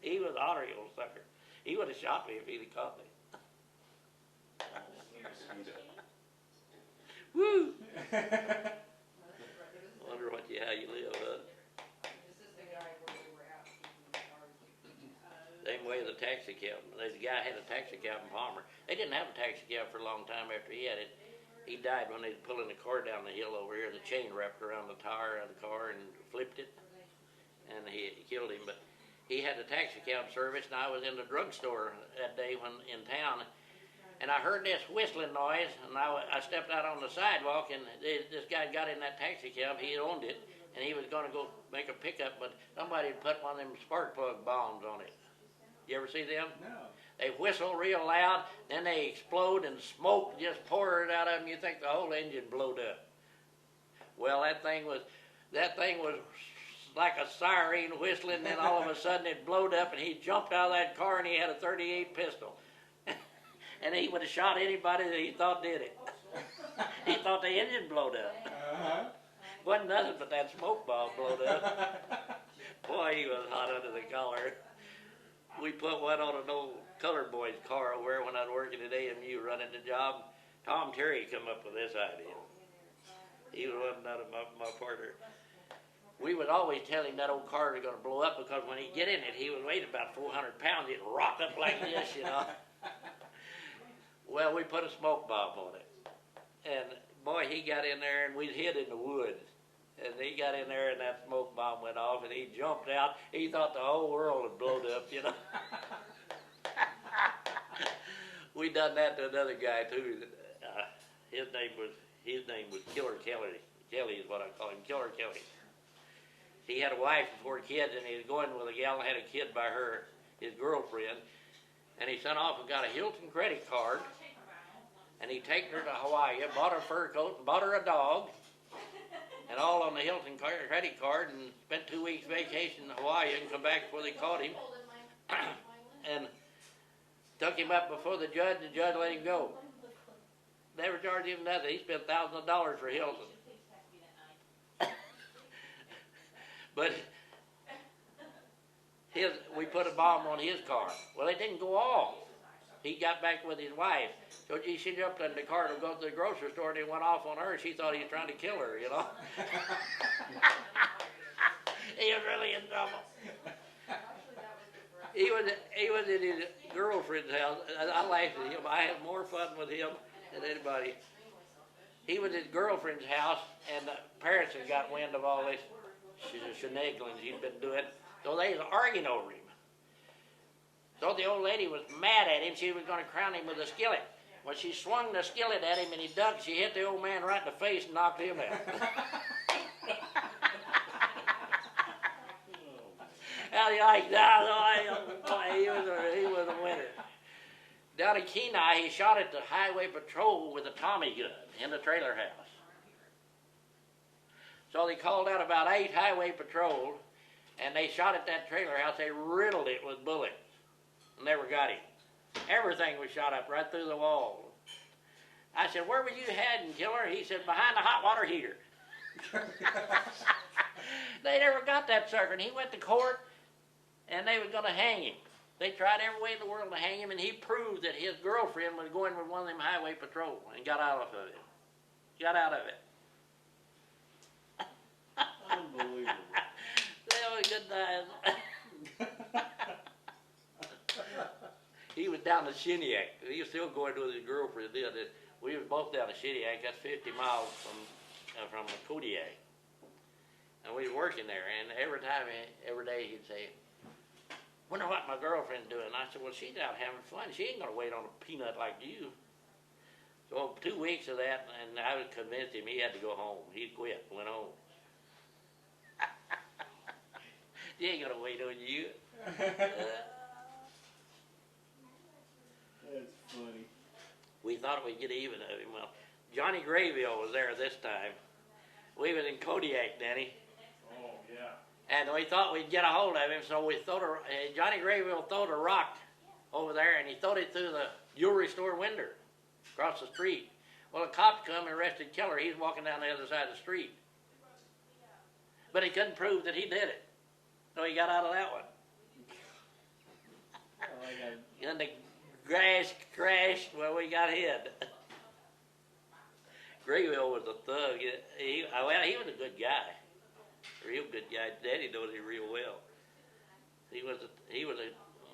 He was an honorary old sucker. He would have shot me if he'd have caught me. Woo! Wonder how you live, huh? Same way the taxi cab. There's a guy had a taxi cab in Palmer. They didn't have a taxi cab for a long time after he had it. He died when they was pulling the car down the hill over here. The chain wrapped around the tire of the car and flipped it, and he killed him. But he had a taxi cab service, and I was in the drugstore that day when in town, and I heard this whistling noise, and I stepped out on the sidewalk, and this guy got in that taxi cab. He owned it, and he was going to go make a pickup, but somebody had put one of them spark plug bombs on it. You ever see them? No. They whistle real loud, then they explode and smoke just pours out of them. You think the whole engine blowed up. Well, that thing was like a siren whistling, then all of a sudden it blowed up, and he jumped out of that car, and he had a .38 pistol. And he would have shot anybody that he thought did it. He thought the engine blowed up. Uh-huh. Wasn't nothing but that smoke bomb blowed up. Boy, he was hot under the collar. We put one on an old colored boy's car over there when I was working at AMU running the job. Tom Terry come up with this idea. He was none of my partner. We would always tell him that old car was going to blow up because when he'd get in it, he would weigh about 400 pounds. It'd rock up like this, you know. Well, we put a smoke bomb on it. And boy, he got in there, and we'd hid in the woods. And he got in there, and that smoke bomb went off, and he jumped out. He thought the whole world had blown up, you know. We done that to another guy too. His name was Killer Kelly. Kelly is what I call him, Killer Kelly. He had a wife and 4 kids, and he was going with a gal and had a kid by her, his girlfriend. And he sent off and got a Hilton credit card, and he taken her to Hawaii, bought her a fur coat, and bought her a dog. And all on the Hilton credit card, and spent 2 weeks vacation in Hawaii and come back before they caught him. And took him up before the judge let him go. Never charged him nothing. He spent thousands of dollars for Hilton. But we put a bomb on his car. Well, it didn't go off. He got back with his wife. So she jumped in the car to go to the grocery store, and it went off on her. She thought he was trying to kill her, you know. He was really in trouble. He was in his girlfriend's house. I laughed at him. I had more fun with him than anybody. He was at his girlfriend's house, and the parents had got wind of all this shenanigans he'd been doing. So they was arguing over him. So the old lady was mad at him. She was going to crown him with a skillet. When she swung the skillet at him and he ducked, she hit the old man right in the face and knocked him out. How do you like that? He was a winner. Down in Kenai, he shot at the highway patrol with a Tommy gun in the trailer house. So they called out about 8 highway patrols, and they shot at that trailer house. They riddled it with bullets. Never got him. Everything was shot up right through the wall. I said, "Where were you hiding, killer?" He said, "Behind the hot water heater." They never got that sucker, and he went to court, and they were going to hang him. They tried every way in the world to hang him, and he proved that his girlfriend was going with one of them highway patrol and got out of it. Got out of it. Unbelievable. They were good times. He was down to Shiniak. He was still going with his girlfriend. We were both down to Shiniak. That's 50 miles from Kodiak. And we was working there. And every day he'd say, "Wonder what my girlfriend's doing." I said, "Well, she's out having fun. She ain't gonna wait on a peanut like you." So 2 weeks of that, and I was convinced him he had to go home. He quit, went home. She ain't gonna wait on you. That's funny. We thought we'd get even of him. Well, Johnny Grayville was there this time. We was in Kodiak, Danny. Oh, yeah. And we thought we'd get a hold of him, so we Johnny Grayville throwed a rock over there, and he throwed it through the jewelry store window across the street. Well, the cops come and arrested Killer. He's walking down the other side of the street. But he couldn't prove that he did it. So he got out of that one. And the grass crashed when we got hit. Greenville was a thug. He was a good guy. Real good guy. Daddy knows him real well. He was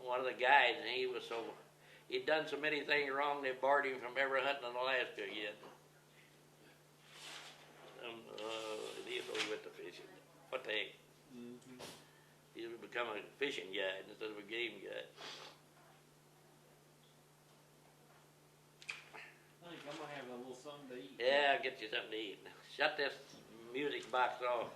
one of the guys, and he'd done so many things wrong, they barred him from ever hunting in Alaska yet. He went to fishing. What the heck? Mm-hmm. He would become a fishing guy instead of a game guy. I think I'm gonna have a little something to eat. Yeah, I'll get you something to eat. Shut this music box off.